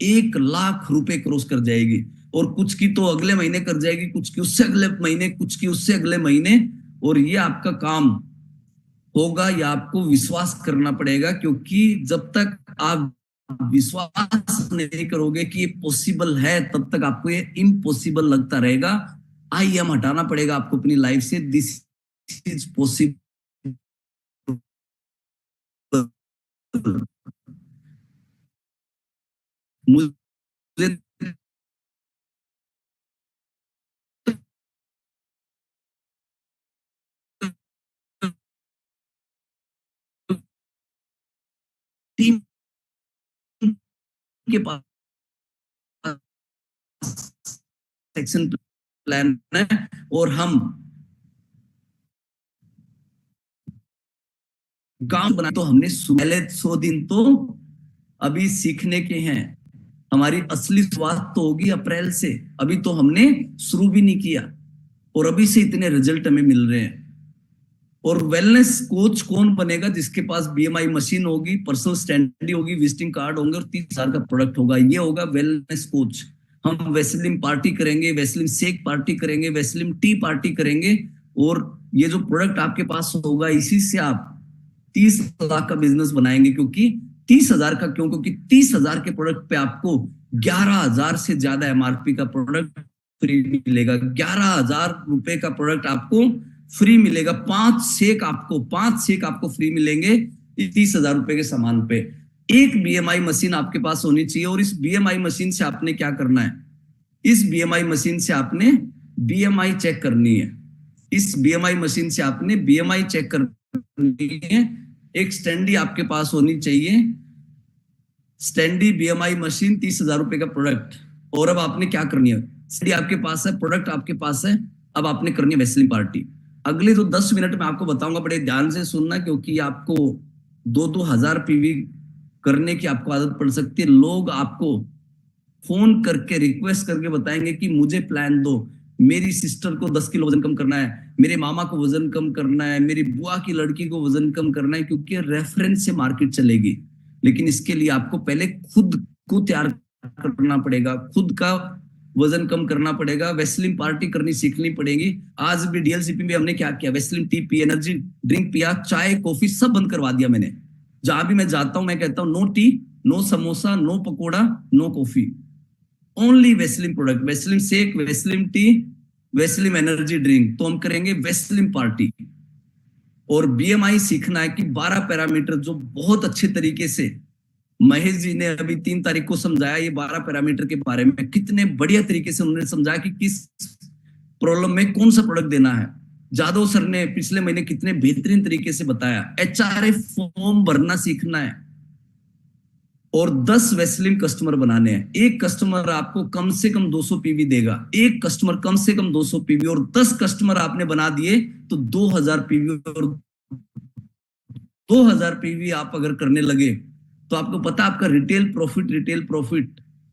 1 लाख रुपए क्रॉस कर जाएगी। और कुछ की तो अगले महीने कर जाएगी, कुछ की उससे अगले महीने, कुछ की उससे अगले महीने। और ये आपका काम होगा, या आपको विश्वास करना पड़ेगा। क्योंकि जब तक आप विश्वास नहीं करोगे कि ये पॉसिबल है, तब तक आपको ये इम्पॉसिबल लगता रहेगा। आई एम हटाना पड़ेगा आपको अपनी लाइफ से। This is possible. मुझे टीम के पास एक्शन प्लान है, और हम गांव बना, तो हमने पहले 100 दिन तो अभी सीखने के हैं। हमारी असली शुरुआत तो होगी अप्रैल से। अभी तो हमने शुरू भी नहीं किया, और अभी से इतने रिजल्ट हमें मिल रहे हैं। और वेलनेस कोच कौन बनेगा? जिसके पास बीएमआई मशीन होगी, पर्सनल स्टैंडी होगी, विजिटिंग कार्ड होंगे और 30,000 का प्रोडक्ट होगा। ये होगा वेलनेस कोच। हम वेस्लिम पार्टी करेंगे, वेस्लिम शेक पार्टी करेंगे, वेस्लिम टी पार्टी करेंगे। और ये जो प्रोडक्ट आपके पास होगा, इसी से आप 30 लाख का बिजनेस बनाएंगे। क्योंकि 30,000 का क्यों? क्योंकि 30,000 के प्रोडक्ट पे आपको 11,000 से ज्यादा एमआरपी का प्रोडक्ट फ्री मिलेगा। 11,000 रुपए का प्रोडक्ट आपको फ्री मिलेगा। 5 शेक आपको फ्री मिलेंगे 30,000 रुपए के सामान पे। एक बीएमआई मशीन आपके पास होनी चाहिए। और इस बीएमआई मशीन से आपने क्या करना है? इस बीएमआई मशीन से आपने बीएमआई चेक करनी है। इस बीएमआई मशीन से आपने बीएमआई चेक करनी है। एक स्टैंडी आपके पास होनी चाहिए, स्टैंडी बीएमआई मशीन, 30,000 रुपए का प्रोडक्ट। और अब आपने क्या करनी है? स्टैंडी आपके पास है, प्रोडक्ट आपके पास है, अब आपने करनी है वेस्लिम पार्टी। अगले जो 10 मिनट में आपको बताऊंगा, बड़े ध्यान से सुनना, क्योंकि आपको 2-2 हजार पीवी करने की आपको आदत पड़ सकती है। लोग आपको फोन करके रिक्वेस्ट करके बताएंगे कि मुझे प्लान दो, मेरी सिस्टर को 10 किलो वजन कम करना है, मेरे मामा को वजन कम करना है, मेरी बुआ की लड़की को वजन कम करना है। क्योंकि रेफरेंस से मार्केट चलेगी। लेकिन इसके लिए आपको पहले खुद को तैयार करना पड़ेगा, खुद का वजन कम करना पड़ेगा। वेस्लिम पार्टी करनी सीखनी पड़ेगी। आज भी डीएलसीपी में हमने क्या किया? Weslim T P, energy drink पिया, चाय कॉफी सब बंद करवा दिया मैंने। जहां भी मैं जाता हूं मैं कहता हूं no tea, no samosa, no pakora, no coffee, only Weslim product, Weslim shake, Weslim tea, Weslim energy drink. तो हम करेंगे वेस्लिम पार्टी। और बीएमआई सीखना है कि 12 पैरामीटर जो बहुत अच्छे तरीके से महेश जी ने अभी 3 तारीख को समझाया। ये 12 पैरामीटर के बारे में कितने बढ़िया तरीके से उन्होंने समझाया कि किस प्रॉब्लम में कौन सा प्रोडक्ट देना है। जादव सर ने पिछले महीने कितने बेहतरीन तरीके से बताया। एचआरएफ फॉर्म भरना सीखना है और 10 वेस्लिम कस्टमर बनाने हैं। एक कस्टमर आपको कम से कम 200 पीवी देगा, एक कस्टमर कम से कम 200 पीवी। और 10 कस्टमर आपने बना दिए तो 2000 पीवी। और 2000 पीवी आप अगर करने लगे तो आपको पता आपका रिटेल प्रॉफिट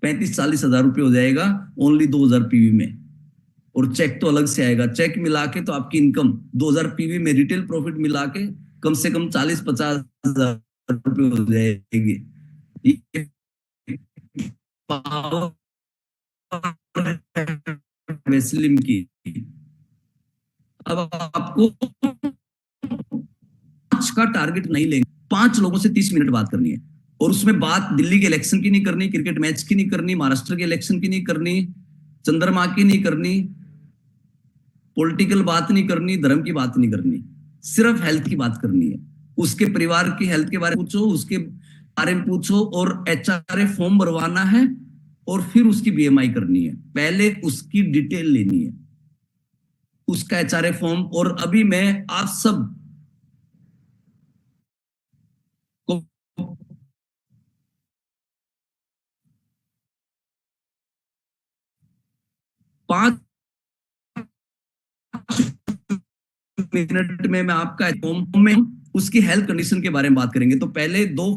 35-40 हजार रुपए हो जाएगा ओनली 2000 पीवी में। और चेक तो अलग से आएगा। चेक मिला के तो आपकी इनकम 2000 पीवी में रिटेल प्रॉफिट मिला के कम से कम 40-50 हजार रुपए हो जाएगी। वेस्लिम की अब आपको 5 का टारगेट नहीं लेंगे। 5 लोगों से 30 मिनट बात करनी है। और उसमें बात दिल्ली के इलेक्शन की नहीं करनी, क्रिकेट मैच की नहीं करनी, महाराष्ट्र के इलेक्शन की नहीं करनी, चंद्रमा की नहीं करनी, पॉलिटिकल बात नहीं करनी, धर्म की बात नहीं करनी, सिर्फ हेल्थ की बात करनी है। उसके परिवार की हेल्थ के बारे में पूछो, उसके बारे में पूछो। और एचआरएफ फॉर्म भरवाना है और फिर उसकी बीएमआई करनी है। पहले उसकी डिटेल लेनी है, उसका एचआरए फॉर्म, और अभी मैं आप सब को 5 मिनट में मैं आपका फॉर्म में उसकी हेल्थ कंडीशन के बारे में बात करेंगे। तो पहले 2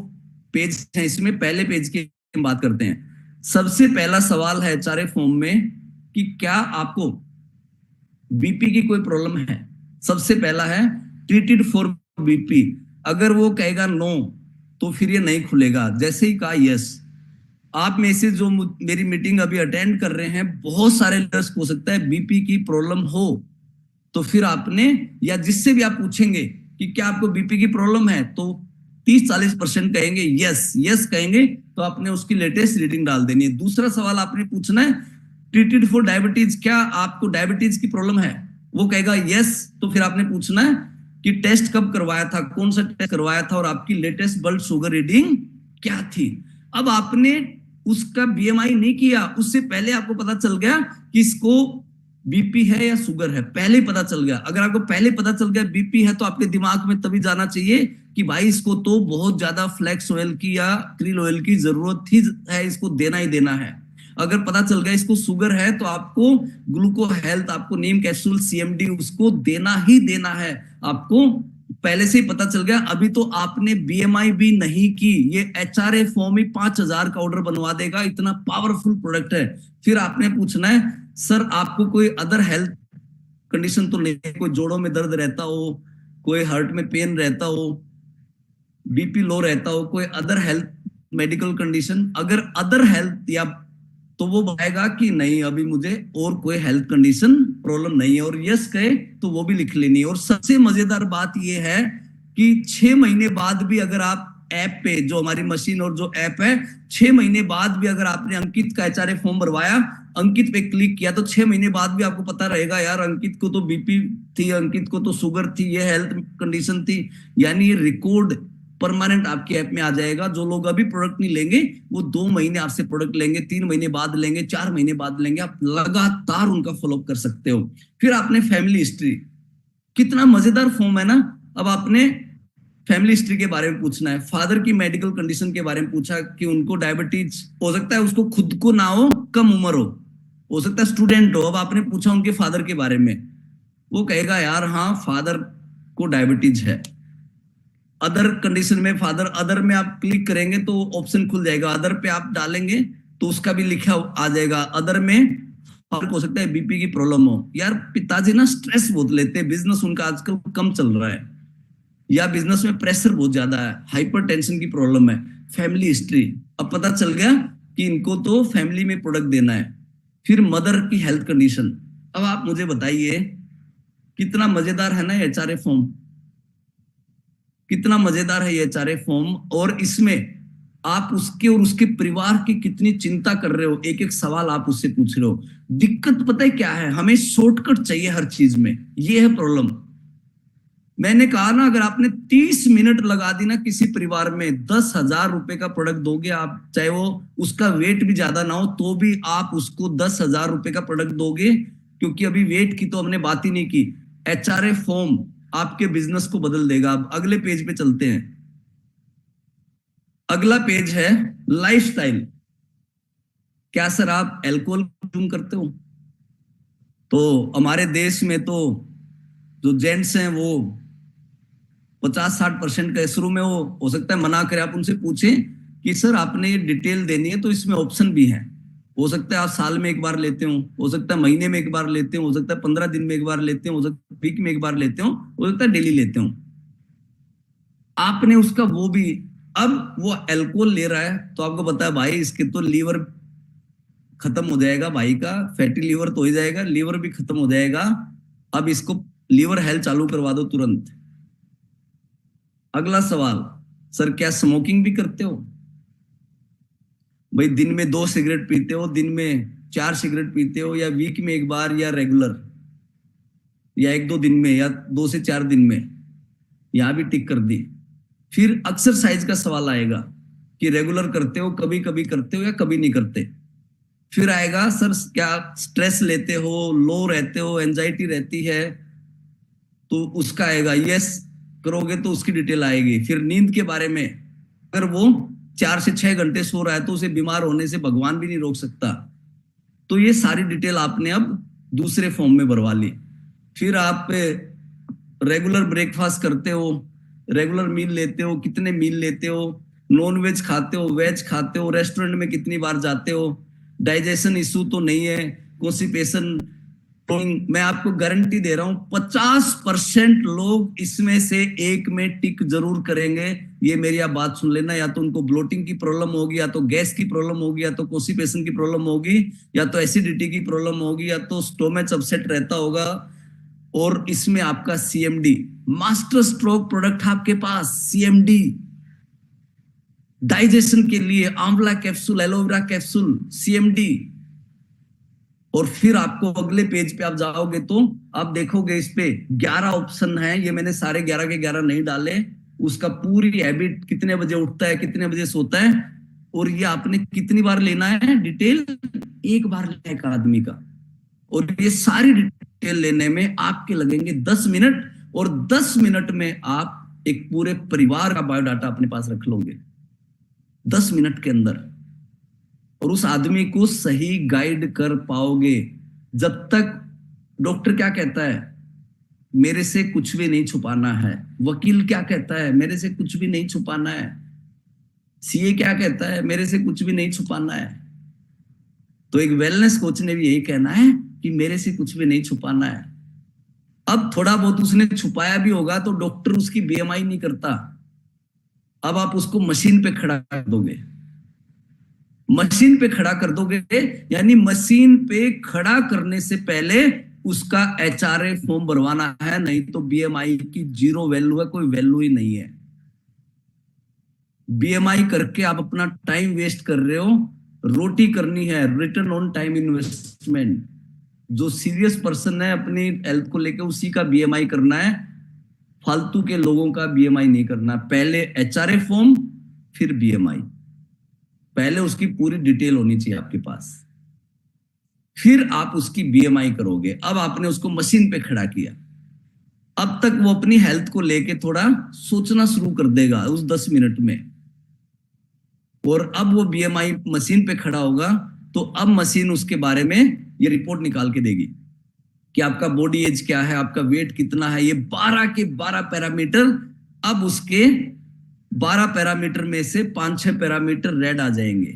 पेज हैं इसमें, पहले पेज की हम बात करते हैं। सबसे पहला सवाल है एचआरए फॉर्म में कि क्या आपको बीपी की कोई प्रॉब्लम है। सबसे पहला है ट्रीटेड फॉर बीपी। अगर वो कहेगा नो तो फिर ये नहीं खुलेगा। जैसे ही कहा यस, आप में से जो मेरी मीटिंग अभी अटेंड कर रहे हैं, बहुत सारे लीडर्स हो सकता है बीपी की प्रॉब्लम हो, तो फिर आपने, या जिससे भी आप पूछेंगे कि क्या आपको बीपी की प्रॉब्लम है, तो 30-40% कहेंगे यस। यस कहेंगे तो आपने उसकी लेटेस्ट रीडिंग डाल देनी है। दूसरा सवाल आपने पूछना है ट्रीटेड फॉर डायबिटीज, क्या आपको डायबिटीज की प्रॉब्लम है। वो कहेगा यस, तो फिर आपने पूछना है कि टेस्ट कब करवाया था, कौन सा टेस्ट करवाया था, और आपकी लेटेस्ट ब्लड शुगर रीडिंग क्या थी। अब आपने उसका बीएमआई नहीं किया, उससे पहले आपको पता चल गया कि इसको बीपी है या शुगर है, पहले ही पता चल गया। अगर आपको पहले पता चल गया बीपी है, तो आपके दिमाग में तभी जाना चाहिए कि भाई इसको तो बहुत ज्यादा फ्लैक्स ऑयल की या क्रिल ऑयल की जरूरत ही है, इसको देना ही देना है। अगर पता चल गया इसको शुगर है, तो आपको ग्लूको हेल्थ, आपको नीम कैप्सूल सीएमडी उसको देना ही देना है। आपको पहले से ही पता चल गया। अभी तो आपने बीएमआई भी नहीं की, ये एचआरए फॉर्म ही 5,000 का ऑर्डर बनवा देगा, इतना पावरफुल प्रोडक्ट है। फिर आपने पूछना है सर आपको कोई अदर हेल्थ कंडीशन तो नहीं, कोई जोड़ों में दर्द रहता हो, कोई हार्ट में पेन रहता हो, बीपी लो रहता हो, कोई अदर हेल्थ मेडिकल कंडीशन। अगर अदर हेल्थ या, तो वो बताएगा कि नहीं अभी मुझे और कोई हेल्थ कंडीशन प्रॉब्लम नहीं है, और यस कहे तो वो भी लिख लेनी है। और सबसे मजेदार बात ये है कि 6 महीने बाद भी अगर आप ऐप पे, जो हमारी मशीन और जो ऐप है, 6 महीने बाद भी अगर आपने अंकित का एचआरए फॉर्म भरवाया, अंकित पे क्लिक किया, तो 6 महीने बाद भी आपको पता रहेगा यार अंकित को तो बीपी थी, अंकित को तो शुगर थी, ये हेल्थ कंडीशन थी। यानी ये रिकॉर्ड परमानेंट आपके ऐप में आ जाएगा। जो लोग अभी प्रोडक्ट नहीं लेंगे, वो 2 महीने आपसे प्रोडक्ट लेंगे, 3 महीने बाद लेंगे, 4 महीने बाद लेंगे। आप लगातार उनका फॉलोअप कर सकते हो। फिर आपने फैमिली हिस्ट्री, कितना मजेदार फॉर्म है ना। अब आपने फैमिली हिस्ट्री के बारे में पूछना है, फादर की मेडिकल कंडीशन के बारे में पूछा कि उनको डायबिटीज हो सकता है, उसको खुद को ना हो, कम उम्र हो सकता है स्टूडेंट हो। अब आपने पूछा उनके फादर के बारे में, वो कहेगा यार हाँ फादर को डायबिटीज है। अदर कंडीशन में फादर, अदर में आप क्लिक करेंगे तो ऑप्शन खुल जाएगा, अदर पे आप डालेंगे तो उसका भी लिखा आ जाएगा। अदर में फादर को हो सकता है बीपी की प्रॉब्लम हो। यार पिताजी ना स्ट्रेस बहुत लेते हैं, बिजनेस उनका आजकल कम चल रहा है, या बिजनेस में प्रेशर बहुत ज्यादा है, हाइपरटेंशन की प्रॉब्लम है। फैमिली हिस्ट्री, अब पता चल गया कि इनको तो फैमिली में प्रोडक्ट देना है। फिर मदर की हेल्थ कंडीशन। अब आप मुझे बताइए कितना मजेदार है ना एचआरए फॉर्म, कितना मजेदार है ये एचआरए फॉर्म। और इसमें आप उसके और उसके परिवार की कितनी चिंता कर रहे हो, एक एक सवाल आप उससे पूछ रहे हो। दिक्कत पता है क्या है, हमें शॉर्टकट चाहिए हर चीज में, ये है प्रॉब्लम। मैंने कहा ना अगर आपने 30 मिनट लगा दी ना किसी परिवार में, 10,000 रुपए का प्रोडक्ट दोगे आप, चाहे वो उसका वेट भी ज्यादा ना हो, तो भी आप उसको 10,000 रुपए का प्रोडक्ट दोगे। क्योंकि अभी वेट की तो हमने बात ही नहीं की। एचआरए फॉर्म आपके बिजनेस को बदल देगा। अब अगले पेज पे चलते हैं। अगला पेज है लाइफस्टाइल। क्या सर आप अल्कोहल कंज्यूम करते हो? तो हमारे देश में तो जो जेंट्स हैं वो 50-60% का, शुरू में वो हो सकता है मना करे, आप उनसे पूछें कि सर आपने ये डिटेल देनी है, तो इसमें ऑप्शन भी है। हो सकता है आप साल में एक बार लेते हो सकता है महीने में एक बार लेते हो सकता है 15 दिन में एक बार लेते हो सकता है वीक में एक बार लेते हो सकता है डेली लेते हो। आपने उसका वो भी, अब वो अल्कोहल ले रहा है तो आपको पता है भाई इसके तो लीवर खत्म हो जाएगा, भाई का फैटी लीवर तो हो जाएगा, लीवर भी खत्म हो जाएगा। अब इसको लीवर हेल्थ चालू करवा दो तुरंत। अगला सवाल, सर क्या स्मोकिंग भी करते हो? भाई दिन में 2 सिगरेट पीते हो, दिन में 4 सिगरेट पीते हो, या वीक में एक बार, या रेगुलर, या 1-2 दिन में, या 2 से 4 दिन में? यहां भी टिक कर दी। फिर एक्सरसाइज का सवाल आएगा कि रेगुलर करते हो, कभी कभी करते हो, या कभी नहीं करते। फिर आएगा सर क्या स्ट्रेस लेते हो, लो रहते हो, एंजाइटी रहती है, तो उसका आएगा। यस करोगे तो उसकी डिटेल आएगी। फिर नींद के बारे में, अगर वो 4 से 6 घंटे सो रहा है तो उसे बीमार होने से भगवान भी नहीं रोक सकता। तो ये सारी डिटेल आपने अब दूसरे फॉर्म में भरवा ली। फिर आप रेगुलर ब्रेकफास्ट करते हो, रेगुलर मील लेते हो, कितने मील लेते हो, नॉन वेज खाते हो, वेज खाते हो, रेस्टोरेंट में कितनी बार जाते हो, डाइजेशन इशू तो नहीं है, कॉन्स्टिपेशन। मैं आपको गारंटी दे रहा हूं 50% लोग इसमें से एक में टिक जरूर करेंगे। ये मेरी आप बात सुन लेना, या तो उनको ब्लोटिंग की प्रॉब्लम होगी, या तो गैस की प्रॉब्लम होगी, या तो कॉन्स्टिपेशन की प्रॉब्लम होगी, या तो एसिडिटी की प्रॉब्लम होगी, या तो स्टोमच अपसेट रहता होगा। और इसमें आपका सीएमडी मास्टर स्ट्रोक प्रोडक्ट आपके पास, सीएमडी डाइजेशन के लिए, आंवला कैप्सूल, एलोवेरा कैप्सूल, सीएमडी। और फिर आपको अगले पेज पे आप जाओगे तो आप देखोगे इस पे 11 ऑप्शन है। ये मैंने सारे 11 के 11 नहीं डाले। उसका पूरी हैबिट, कितने बजे उठता है, कितने बजे सोता है, और ये आपने कितनी बार लेना है डिटेल, एक बार लेना है एक आदमी का। और ये सारी डिटेल लेने में आपके लगेंगे 10 मिनट, और 10 मिनट में आप एक पूरे परिवार का बायोडाटा अपने पास रख लोगे 10 मिनट के अंदर, और उस आदमी को सही गाइड कर पाओगे। जब तक डॉक्टर क्या कहता है, मेरे से कुछ भी नहीं छुपाना है, वकील क्या कहता है, मेरे से कुछ भी नहीं छुपाना है, सीए क्या कहता है, मेरे से कुछ भी नहीं छुपाना है, तो एक वेलनेस कोच ने भी यही कहना है कि मेरे से कुछ भी नहीं छुपाना है। अब थोड़ा बहुत उसने छुपाया भी होगा तो डॉक्टर उसकी बीएमआई नहीं करता। अब आप उसको मशीन पे खड़ा कर दोगे, मशीन पे खड़ा कर दोगे, यानी मशीन पे खड़ा करने से पहले उसका एचआरए फॉर्म भरवाना है, नहीं तो बीएमआई की 0 वैल्यू है, कोई वैल्यू ही नहीं है। बीएमआई करके आप अपना टाइम वेस्ट कर रहे हो। रोटी करनी है, रिटर्न ऑन टाइम इन्वेस्टमेंट। जो सीरियस पर्सन है अपनी हेल्थ को लेकर, उसी का बीएमआई करना है, फालतू के लोगों का बीएमआई नहीं करना। पहले एचआरए फॉर्म, फिर बीएमआई, पहले उसकी पूरी डिटेल होनी चाहिए आपके पास, फिर आप उसकी बीएमआई करोगे। अब आपने उसको मशीन पे खड़ा किया, अब तक वो अपनी हेल्थ को लेके थोड़ा सोचना शुरू कर देगा उस 10 मिनट में, और अब वो बीएमआई मशीन पे खड़ा होगा तो अब मशीन उसके बारे में ये रिपोर्ट निकाल के देगी कि आपका बॉडी एज क्या है, आपका वेट कितना है, ये 12 के 12 पैरामीटर। अब उसके 12 पैरामीटर में से 5-6 पैरामीटर रेड आ जाएंगे।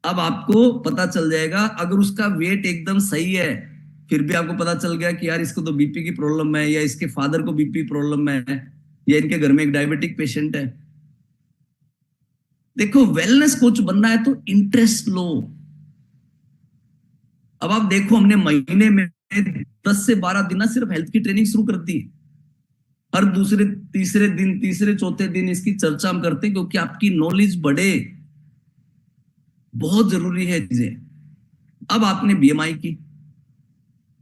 अब आपको पता चल जाएगा, अगर उसका वेट एकदम सही है, फिर भी आपको पता चल गया कि यार इसको तो बीपी की प्रॉब्लम है, या इसके फादर को बीपी प्रॉब्लम है, या इनके घर में एक डायबिटिक पेशेंट है। देखो, वेलनेस कोच बनना है तो इंटरेस्ट लो। अब आप देखो, हमने महीने में 10 से 12 दिन सिर्फ हेल्थ की ट्रेनिंग शुरू कर दी। हर दूसरे तीसरे दिन, तीसरे चौथे दिन इसकी चर्चा हम करते हैं, क्योंकि आपकी नॉलेज बढ़े, बहुत जरूरी है चीजें। अब आपने बीएमआई की,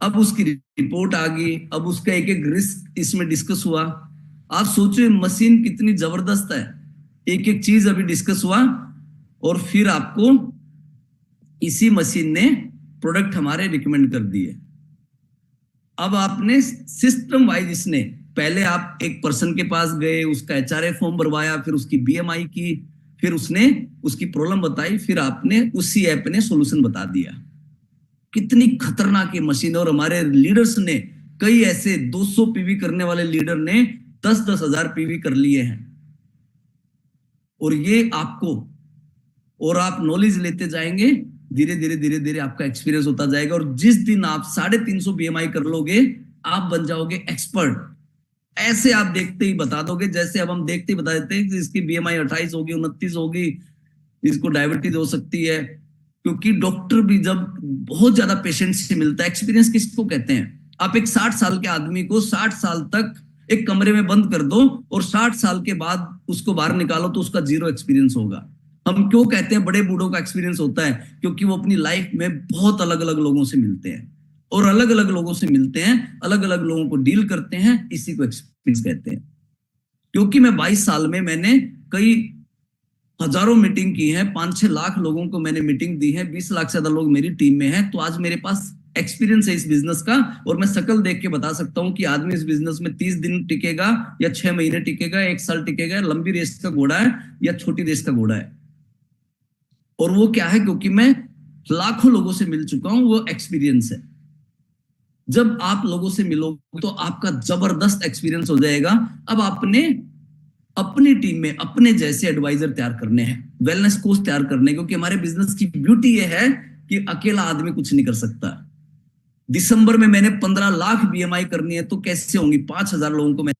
अब उसकी रिपोर्ट आ गई, अब उसका एक एक रिस्क इसमें डिस्कस हुआ। आप सोचो मशीन कितनी जबरदस्त है, एक एक चीज अभी डिस्कस हुआ, और फिर आपको इसी मशीन ने प्रोडक्ट हमारे रिकमेंड कर दिए। अब आपने सिस्टम वाइज, इसने पहले आप एक पर्सन के पास गए, उसका एचआरए फॉर्म भरवाया, फिर उसकी बीएमआई की, फिर उसने उसकी प्रॉब्लम बताई, फिर आपने उसी ऐप ने सॉल्यूशन बता दिया। कितनी खतरनाक ये मशीन है। और हमारे लीडर्स ने, कई ऐसे 200 पीवी करने वाले लीडर ने 10-10 हजार पीवी कर लिए हैं। और ये आपको, और आप नॉलेज लेते जाएंगे, धीरे धीरे धीरे धीरे आपका एक्सपीरियंस होता जाएगा। और जिस दिन आप 350 बीएमआई कर लोगे, आप बन जाओगे एक्सपर्ट। ऐसे आप देखते ही बता दोगे, जैसे अब हम देखते ही बता देते हैं कि इसकी बीएमआई 28 होगी, 29 होगी, इसको डायबिटीज हो सकती है। क्योंकि डॉक्टर भी जब बहुत ज्यादा पेशेंट से मिलता है, एक्सपीरियंस किसको कहते हैं? आप एक 60 साल के आदमी को 60 साल तक एक कमरे में बंद कर दो, और 60 साल के बाद उसको बाहर निकालो तो उसका 0 एक्सपीरियंस होगा। हम क्यों कहते हैं बड़े बूढ़ों का एक्सपीरियंस होता है? क्योंकि वो अपनी लाइफ में बहुत अलग अलग लोगों से मिलते हैं, और अलग अलग लोगों से मिलते हैं, अलग अलग लोगों को डील करते हैं, इसी को एक्सपीरियंस कहते हैं। क्योंकि मैं 22 साल में मैंने कई हजारों मीटिंग की है, 5-6 लाख लोगों को मैंने मीटिंग दी है, 20 लाख से ज्यादा लोग मेरी टीम में हैं। तो आज मेरे पास एक्सपीरियंस है इस बिजनेस का, और मैं शकल देख के बता सकता हूं कि आदमी इस बिजनेस में 30 दिन टिकेगा या 6 महीने टिकेगा, 1 साल टिकेगा, लंबी रेस का घोड़ा है या छोटी रेस का घोड़ा है। और वो क्या है, क्योंकि मैं लाखों लोगों से मिल चुका हूं, वो एक्सपीरियंस है। जब आप लोगों से मिलोगे तो आपका जबरदस्त एक्सपीरियंस हो जाएगा। अब आपने अपनी टीम में अपने जैसे एडवाइजर तैयार करने हैं, वेलनेस कोच तैयार करने, क्योंकि हमारे बिजनेस की ब्यूटी ये है कि अकेला आदमी कुछ नहीं कर सकता। दिसंबर में मैंने 15 लाख बीएमआई करनी है, तो कैसे होंगी? 5,000 लोगों को मैं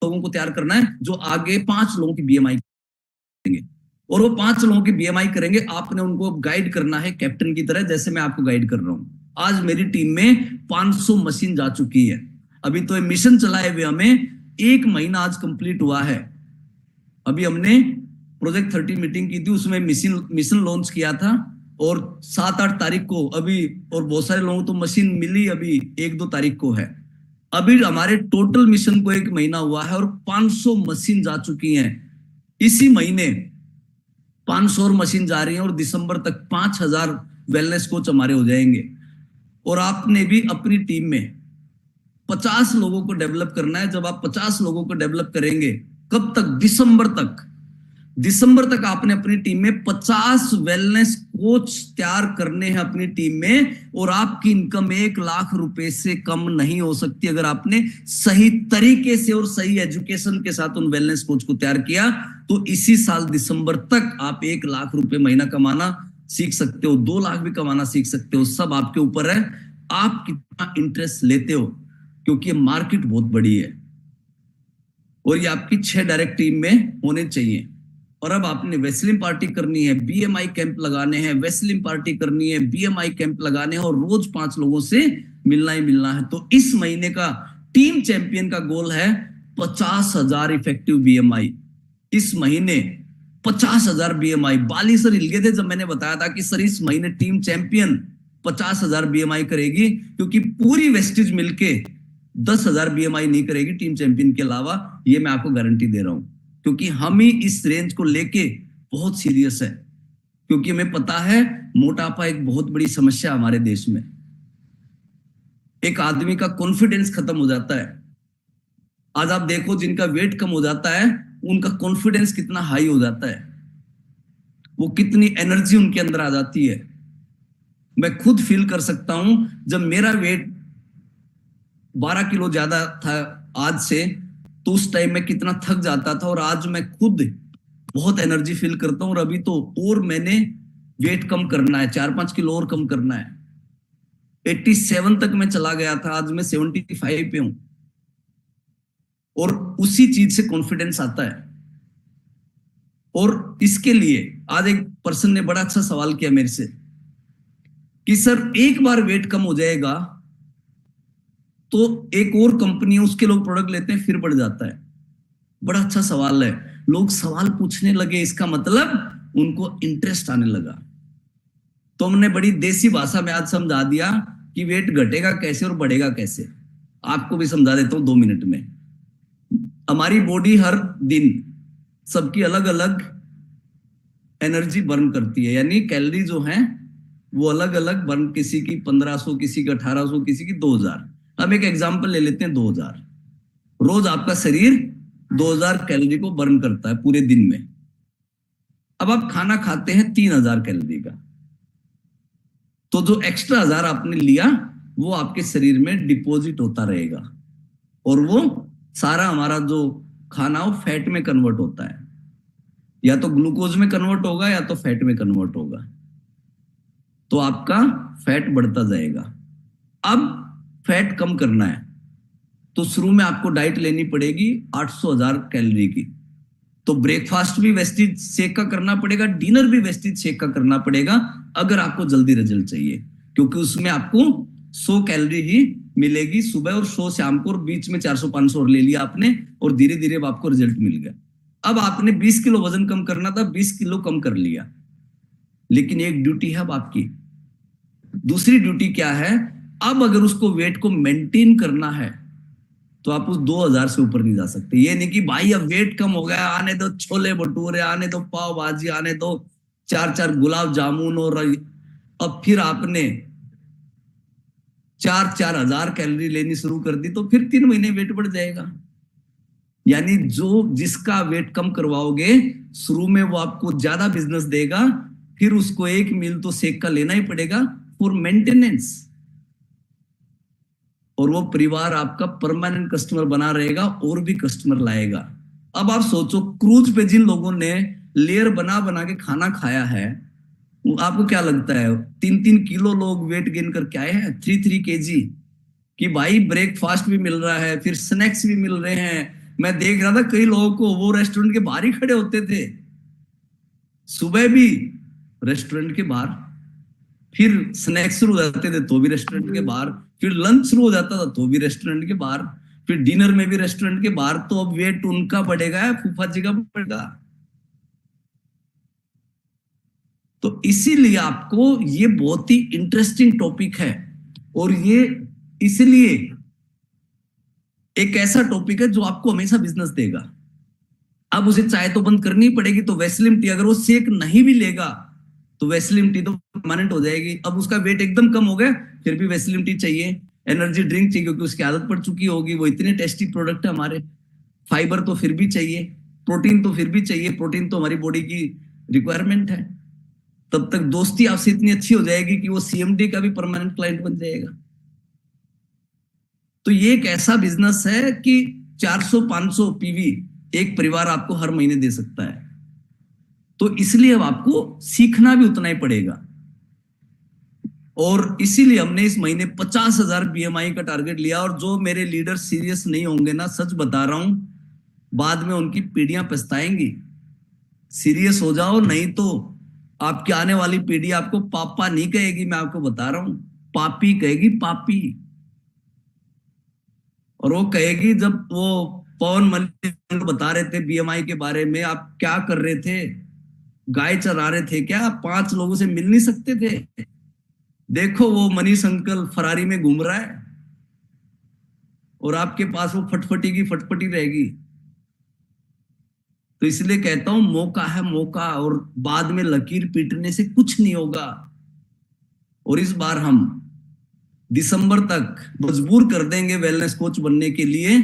लोगों को तैयार करना है जो आगे 5 लोगों की बीएमआई करेंगे, और वो 5 लोगों की बीएमआई करेंगे। आपने उनको गाइड करना है कैप्टन की तरह, जैसे मैं आपको गाइड कर रहा हूं। आज मेरी टीम में 500 मशीन जा चुकी है। अभी तो मिशन चलाए हुए हमें 1 महीना आज कंप्लीट हुआ है। अभी हमने प्रोजेक्ट 30 मीटिंग की थी, उसमें मिशन लॉन्च किया था, और 7-8 तारीख को अभी, और बहुत सारे लोगों को तो मशीन मिली अभी 1-2 तारीख को है। अभी हमारे टोटल मिशन को 1 महीना हुआ है और 500 मशीन जा चुकी हैं। इसी महीने 500 और मशीन जा रही है, और दिसंबर तक 5,000 वेलनेस कोच हमारे हो जाएंगे। और आपने भी अपनी टीम में 50 लोगों को डेवलप करना है। जब आप 50 लोगों को डेवलप करेंगे, कब तक? दिसंबर तक आपने अपनी टीम में 50 वेलनेस कोच तैयार करने हैं अपनी टीम में, और आपकी इनकम 1 लाख रुपए से कम नहीं हो सकती अगर आपने सही तरीके से और सही एजुकेशन के साथ उन वेलनेस कोच को तैयार किया। तो इसी साल दिसंबर तक आप 1 लाख रुपए महीना कमाना सीख सकते हो, 2 लाख भी कमाना सीख सकते हो। सब आपके ऊपर है, आप कितना इंटरेस्ट लेते हो, क्योंकि मार्केट बहुत बड़ी है और ये आपकी 6 डायरेक्ट टीम में होने चाहिए। और अब आपने वेस्लिम पार्टी करनी है, बीएमआई कैंप लगाने हैं, वेस्लिम पार्टी करनी है, बीएमआई कैंप लगाने हैं, और रोज 5 लोगों से मिलना ही मिलना है। तो इस महीने का टीम चैंपियन का गोल है 50,000 इफेक्टिव बीएमआई। इस महीने 50,000 बीएमआई। बाली सर हिल गए थे जब मैंने बताया था कि सर इस महीने टीम चैंपियन 50,000 बीएमआई करेगी, क्योंकि पूरी वेस्टेज मिलके 10,000 बीएमआई नहीं करेगी टीम चैंपियन के अलावा। ये मैं आपको गारंटी दे रहा हूं, क्योंकि हम ही इस रेंज को लेके बहुत सीरियस है, क्योंकि हमें पता है मोटापा एक बहुत बड़ी समस्या हमारे देश में। एक आदमी का कॉन्फिडेंस खत्म हो जाता है। आज आप देखो जिनका वेट कम हो जाता है, उनका कॉन्फिडेंस कितना हाई हो जाता है, वो कितनी एनर्जी उनके अंदर आ जाती है। मैं खुद फील कर सकता हूं, जब मेरा वेट 12 किलो ज्यादा था आज से, तो उस टाइम में कितना थक जाता था, और आज मैं खुद बहुत एनर्जी फील करता हूं। और अभी तो और मैंने वेट कम करना है, 4-5 किलो और कम करना है। 87 तक मैं चला गया था, आज मैं 75 पे हूं, और उसी चीज से कॉन्फिडेंस आता है। और इसके लिए आज एक पर्सन ने बड़ा अच्छा सवाल किया मेरे से कि सर एक बार वेट कम हो जाएगा तो एक और कंपनी उसके लोग प्रोडक्ट लेते हैं फिर बढ़ जाता है। बड़ा अच्छा सवाल है, लोग सवाल पूछने लगे, इसका मतलब उनको इंटरेस्ट आने लगा। तो हमने बड़ी देसी भाषा में आज समझा दिया कि वेट घटेगा कैसे और बढ़ेगा कैसे। आपको भी समझा देता हूं 2 मिनट में। हमारी बॉडी हर दिन सबकी अलग अलग एनर्जी बर्न करती है, यानी कैलोरी जो है वो अलग अलग बर्न, किसी की 1500, किसी की 1800, किसी की 2000। अब एक एग्जांपल ले लेते हैं 2000। रोज आपका शरीर 2000 कैलोरी को बर्न करता है पूरे दिन में। अब आप खाना खाते हैं 3000 कैलोरी का, तो जो एक्स्ट्रा 1000 आपने लिया वो आपके शरीर में डिपॉजिट होता रहेगा, और वो सारा हमारा जो खाना हो फैट में कन्वर्ट होता है, या तो ग्लूकोज में कन्वर्ट होगा या तो फैट में कन्वर्ट होगा। तो आपका फैट बढ़ता जाएगा। अब फैट कम करना है तो शुरू में आपको डाइट लेनी पड़ेगी 800,000 कैलोरी की। तो ब्रेकफास्ट भी वेस्टेज शेक का करना पड़ेगा, डिनर भी वेस्टेज शेक का करना पड़ेगा अगर आपको जल्दी रिजल्ट चाहिए, क्योंकि उसमें आपको 100 कैलोरी ही मिलेगी सुबह और 100 शाम को, और बीच में 400-500 और ले लिया आपने, और धीरे धीरे आपको रिजल्ट मिल गया। अब आपने 20 किलो वजन कम करना था, 20 किलो कम कर लिया, लेकिन एक ड्यूटी है अब आपकी। दूसरी ड्यूटी क्या है? अब अगर उसको वेट को मेंटेन करना है तो आप उस 2000 से ऊपर नहीं जा सकते। ये नहीं कि भाई अब वेट कम हो गया, आने दो छोले भटूरे, आने दो पाव भाजी, आने दो 4-4 गुलाब जामुन, और अब फिर आपने 4-4 हजार कैलोरी लेनी शुरू कर दी, तो फिर 3 महीने वेट बढ़ जाएगा। यानी जो जिसका वेट कम करवाओगे शुरू में वो आपको ज्यादा बिजनेस देगा, फिर उसको एक मील तो सेक का लेना ही पड़ेगा फॉर मेंटेनेंस, और वो परिवार आपका परमानेंट कस्टमर बना रहेगा और भी कस्टमर लाएगा। अब आप सोचो, क्रूज पे जिन लोगों ने लेयर बना बना के खाना खाया है, आपको क्या लगता है 3-3 किलो लोग वेट गेन करके आए हैं, 3-3 kg, कि भाई ब्रेकफास्ट भी मिल रहा है, फिर स्नैक्स भी मिल रहे हैं। मैं देख रहा था कई लोगों को वो रेस्टोरेंट के बाहर ही खड़े होते थे, सुबह भी रेस्टोरेंट के बाहर, फिर स्नैक्स शुरू हो जाते थे तो भी रेस्टोरेंट के बाहर, फिर लंच शुरू हो जाता था तो भी रेस्टोरेंट के बाहर, फिर डिनर में भी रेस्टोरेंट के बाहर। तो अब वेट उनका बढ़ेगा या फूफा जी का बढ़ेगा? तो इसीलिए आपको ये बहुत ही इंटरेस्टिंग टॉपिक है, और ये इसलिए एक ऐसा टॉपिक है जो आपको हमेशा बिजनेस देगा। अब उसे चाय तो बंद करनी पड़ेगी, तो वैसलीन टी अगर वो सेक नहीं भी लेगा तो वैसलीन टी तो परमानेंट हो जाएगी। अब उसका वेट एकदम कम हो गया, फिर भी वैसलीन टी चाहिए, एनर्जी ड्रिंक चाहिए, क्योंकि उसकी आदत पड़ चुकी होगी, वो इतने टेस्टी प्रोडक्ट है हमारे। फाइबर तो फिर भी चाहिए, प्रोटीन तो फिर भी चाहिए, प्रोटीन तो हमारी बॉडी की रिक्वायरमेंट है। तब तक दोस्ती आपसे इतनी अच्छी हो जाएगी कि वो सीएमडी का भी परमानेंट क्लाइंट बन जाएगा। तो ये एक ऐसा बिजनेस है कि 400-500 पीवी एक परिवार आपको हर महीने दे सकता है। तो इसलिए अब आपको सीखना भी उतना ही पड़ेगा, और इसीलिए हमने इस महीने 50,000 बीएमआई का टारगेट लिया। और जो मेरे लीडर सीरियस नहीं होंगे ना, सच बता रहा हूं, बाद में उनकी पीढ़ियां पछताएंगी। सीरियस हो जाओ, नहीं तो आपकी आने वाली पीढ़ी आपको पापा नहीं कहेगी, मैं आपको बता रहा हूं, पापी कहेगी, पापी। और वो कहेगी, जब वो पवन मलिक बता रहे थे बीएमआई के बारे में, आप क्या कर रहे थे, गाय चरा रहे थे क्या, 5 लोगों से मिल नहीं सकते थे? देखो वो मनीष अंकल फरारी में घूम रहा है, और आपके पास वो फटफटी की फटफटी रहेगी। तो इसलिए कहता हूं, मौका है मौका, और बाद में लकीर पीटने से कुछ नहीं होगा। और इस बार हम दिसंबर तक मजबूर कर देंगे वेलनेस कोच बनने के लिए,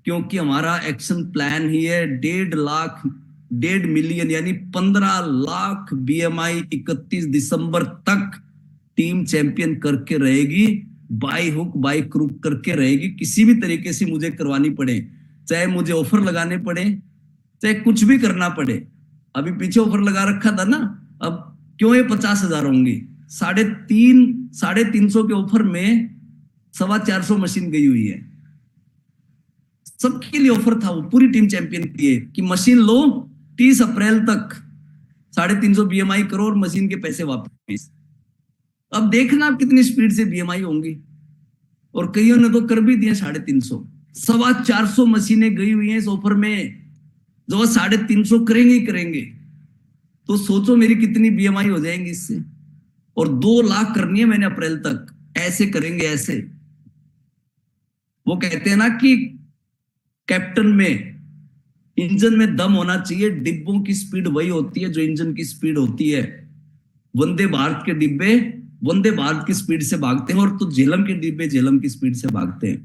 क्योंकि हमारा एक्शन प्लान ही है 1.5 मिलियन यानी 15 लाख बीएमआई 31 दिसंबर तक टीम चैंपियन करके रहेगी, बाय हुक बाय क्रुक करके रहेगी। किसी भी तरीके से मुझे करवानी पड़े, चाहे मुझे ऑफर लगाने पड़े, चाहे कुछ भी करना पड़े। अभी पीछे ऑफर लगा रखा था ना, अब क्यों ये 50,000 होंगी? 350 के ऑफर में 425 मशीन गई हुई है। सबके लिए ऑफर था, वो पूरी टीम चैंपियन के लिए, कि मशीन लो 30 अप्रैल तक 350 बीएमआई करो और मशीन के पैसे वापस। अब देखना आप कितनी स्पीड से बीएमआई होंगी, और कईयों ने तो कर भी दिए 350। 425 मशीनें गई हुई हैं इस ऑफर में, जो 350 करेंगे ही करेंगे। तो सोचो मेरी कितनी बीएमआई हो जाएंगी इससे, और 2 लाख करनी है मैंने अप्रैल तक। ऐसे करेंगे ऐसे। वो कहते हैं ना कि कैप्टन में, इंजन में दम होना चाहिए, डिब्बों की स्पीड वही होती है जो इंजन की स्पीड होती है। वंदे भारत के डिब्बे वंदे भारत की स्पीड से भागते हैं, और तो झेलम के डिब्बे झेलम की स्पीड से भागते हैं।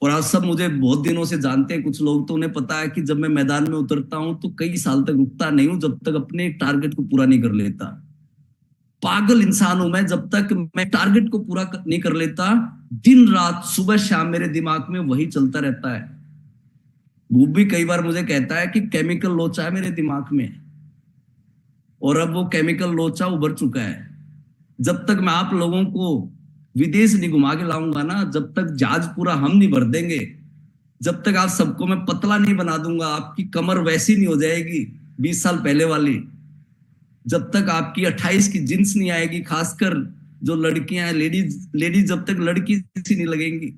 और आज सब मुझे बहुत दिनों से जानते हैं कुछ लोग, तो उन्हें पता है कि जब मैं मैदान में उतरता हूं तो कई साल तक रुकता नहीं हूं जब तक अपने टारगेट को पूरा नहीं कर लेता। पागल इंसान हूं मैं, जब तक मैं टारगेट को पूरा नहीं कर लेता, दिन रात सुबह शाम मेरे दिमाग में वही चलता रहता है। वो भी कई बार मुझे कहता है कि केमिकल लोचा है मेरे दिमाग में, और अब वो केमिकल लोचा उभर चुका है। जब तक मैं आप लोगों को विदेश नहीं घुमा के लाऊंगा ना, जब तक जहाज पूरा हम नहीं भर देंगे, जब तक आप सबको मैं पतला नहीं बना दूंगा, आपकी कमर वैसी नहीं हो जाएगी 20 साल पहले वाली, जब तक आपकी 28 की जींस नहीं आएगी, खासकर जो लड़कियां हैं, लेडीज जब तक लड़की सी नहीं लगेंगी,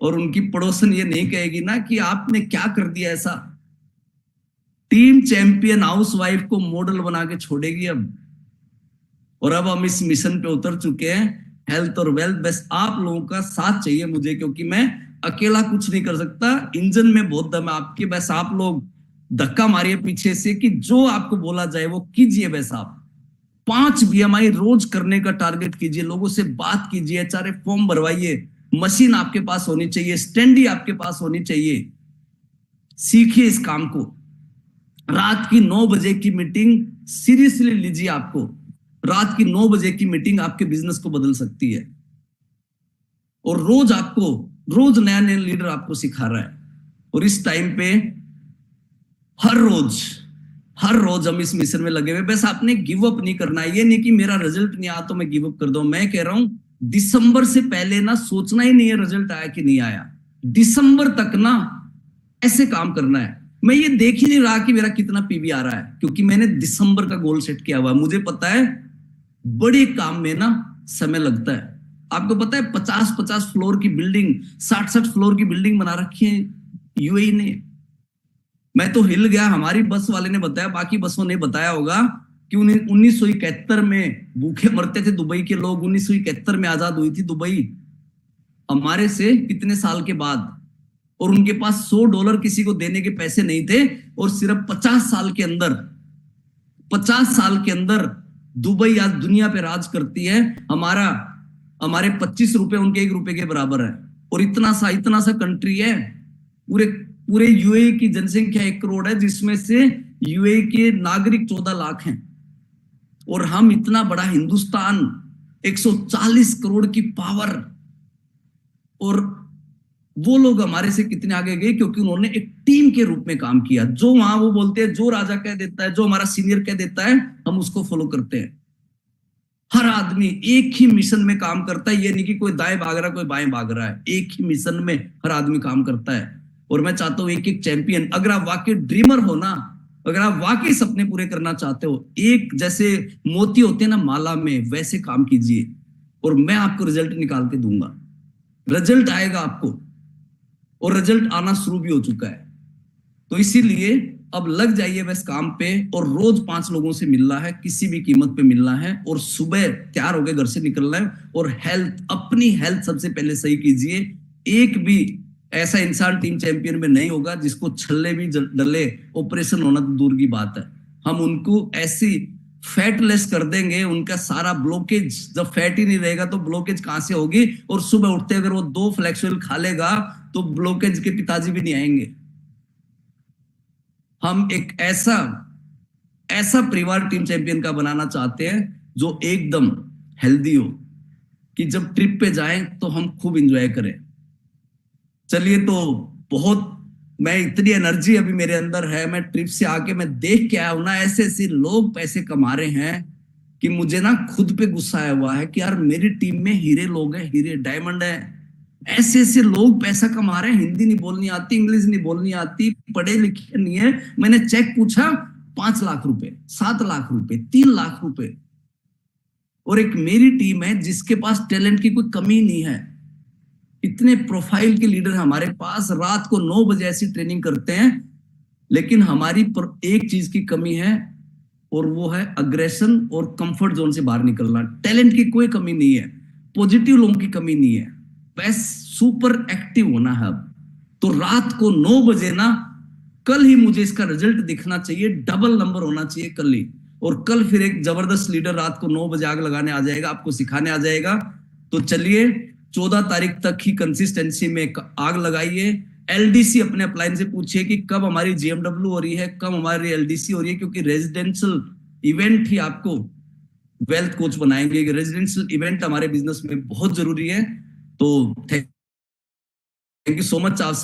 और उनकी पड़ोसन ये नहीं कहेगी ना कि आपने क्या कर दिया ऐसा। टीम चैंपियन हाउसवाइफ को मॉडल बना के छोड़ेगी अब। और अब हम इस मिशन पे उतर चुके हैं, हेल्थ और वेल्थ। बस आप लोगों का साथ चाहिए मुझे, क्योंकि मैं अकेला कुछ नहीं कर सकता, इंजन में बहुत दम है आपके। बस आप लोग धक्का मारिए पीछे से कि जो आपको बोला जाए वो कीजिए। बस आप 5 BMI रोज करने का टारगेट कीजिए, लोगों से बात कीजिए, सारे फॉर्म भरवाइए, मशीन आपके पास होनी चाहिए, स्टैंडी आपके पास होनी चाहिए। सीखिए इस काम को। रात की 9 बजे की मीटिंग सीरियसली लीजिए। आपको रात की 9 बजे की मीटिंग आपके बिजनेस को बदल सकती है। और रोज नया नया लीडर आपको सिखा रहा है। और इस टाइम पे हर रोज हम इस मिशन में लगे हुए। बस आपने गिव अप नहीं करना है। ये नहीं कि मेरा रिजल्ट नहीं आया तो मैं गिव अप कर दूं। मैं कह रहा हूं दिसंबर से पहले ना सोचना ही नहीं है रिजल्ट आया कि नहीं आया। दिसंबर तक ना ऐसे काम करना है। मैं ये देख ही नहीं रहा कि मेरा कितना पीवी आ रहा है, क्योंकि मैंने दिसंबर का गोल सेट किया हुआ है। मुझे पता है बड़े काम में ना समय लगता है। आपको पता है 50-50 फ्लोर की बिल्डिंग, 60-60 फ्लोर की बिल्डिंग बना रखी है यूएई ने। मैं तो हिल गया। हमारी बस वाले ने बताया, बाकी बसों ने बताया होगा कि 1971 में भूखे मरते थे दुबई के लोग। 1971 में आजाद हुई थी दुबई हमारे से कितने साल के बाद। और उनके पास $100 किसी को देने के पैसे नहीं थे। और सिर्फ 50 साल के अंदर दुबई आज दुनिया पे राज करती है। हमारे 25 रुपए उनके 1 रुपए के बराबर है। और इतना सा कंट्री है। पूरे यूएई की जनसंख्या 1 करोड़ है, जिसमें से यूएई के नागरिक 14 लाख हैं। और हम इतना बड़ा हिंदुस्तान, 140 करोड़ की पावर। और वो लोग हमारे से कितने आगे गए, क्योंकि उन्होंने एक टीम के रूप में काम किया। जो वहां वो बोलते हैं, जो राजा कह देता है, जो हमारा सीनियर कह देता है, हम उसको फॉलो करते हैं। हर आदमी एक ही मिशन में काम करता है। ये नहीं कि कोई दाएं भाग रहा है, कोई बाएं भाग रहा है। एक ही मिशन में हर आदमी काम करता है। और मैं चाहता हूं एक चैंपियन, अगर आप वाकई ड्रीमर हो ना, अगर आप वाकई सपने पूरे करना चाहते हो, एक जैसे मोती होते हैं ना माला में, वैसे काम कीजिए। और मैं आपको रिजल्ट निकाल के दूंगा। रिजल्ट आएगा आपको, और रिजल्ट आना शुरू भी हो चुका है। तो इसीलिए अब लग जाइए बस काम पे। और रोज 5 लोगों से मिलना है, किसी भी कीमत पे मिलना है। और सुबह तैयार होकर घर से निकलना है। और अपनी हेल्थ सबसे पहले सही कीजिए। एक भी ऐसा इंसान टीम चैंपियन में नहीं होगा जिसको छल्ले भी डले, ऑपरेशन होना तो दूर की बात है। हम उनको ऐसी फैटलेस कर देंगे, उनका सारा ब्लॉकेज, जब फैट ही नहीं रहेगा तो ब्लॉकेज कहां से होगी। और सुबह उठते अगर वो 2 फ्लैक्स ऑयल खा लेगा तो ब्लॉकेज के पिताजी भी नहीं आएंगे। हम एक ऐसा परिवार टीम चैंपियन का बनाना चाहते हैं जो एकदम हेल्दी हो, कि जब ट्रिप पे जाएं तो हम खूब एंजॉय करें। चलिए, तो मैं इतनी एनर्जी अभी मेरे अंदर है। मैं ट्रिप से आके मैं देख के आया हूं ना, ऐसे लोग पैसे कमा रहे हैं कि मुझे ना खुद पे गुस्सा आया हुआ है कि यार मेरी टीम में हीरे लोग हैं, हीरे डायमंड है। ऐसे लोग पैसा कमा रहे हैं। हिंदी नहीं बोलनी आती, इंग्लिश नहीं बोलनी आती, पढ़े लिखे नहीं है। मैंने चेक पूछा, 5 लाख रुपए, 7 लाख रुपए, 3 लाख रुपए। और एक मेरी टीम है जिसके पास टैलेंट की कोई कमी नहीं है। इतने प्रोफाइल के लीडर हमारे पास, रात को 9 बजे ऐसी ट्रेनिंग करते हैं। लेकिन हमारी एक चीज की कमी है, और वो है अग्रेशन और कंफर्ट जोन से बाहर निकलना। टैलेंट की कोई कमी नहीं है, पॉजिटिव लोगों की कमी नहीं है, बस सुपर एक्टिव होना है। तो रात को 9 बजे ना, कल ही मुझे इसका रिजल्ट दिखना चाहिए, डबल नंबर होना चाहिए कल ही। और कल फिर एक जबरदस्त लीडर रात को 9 बजे आग लगाने आ जाएगा, आपको सिखाने आ जाएगा। तो चलिए, 14 तारीख तक ही कंसिस्टेंसी में आग लगाइए। एलडीसी अपने अपलाइन से पूछिए कि कब हमारी जेएमडब्ल्यू हो रही है, कब हमारी एलडीसी हो रही है, क्योंकि रेजिडेंशियल इवेंट ही आपको वेल्थ कोच बनाएंगे। रेजिडेंशियल इवेंट हमारे बिजनेस में बहुत जरूरी है। तो थैंक यू सो मच आप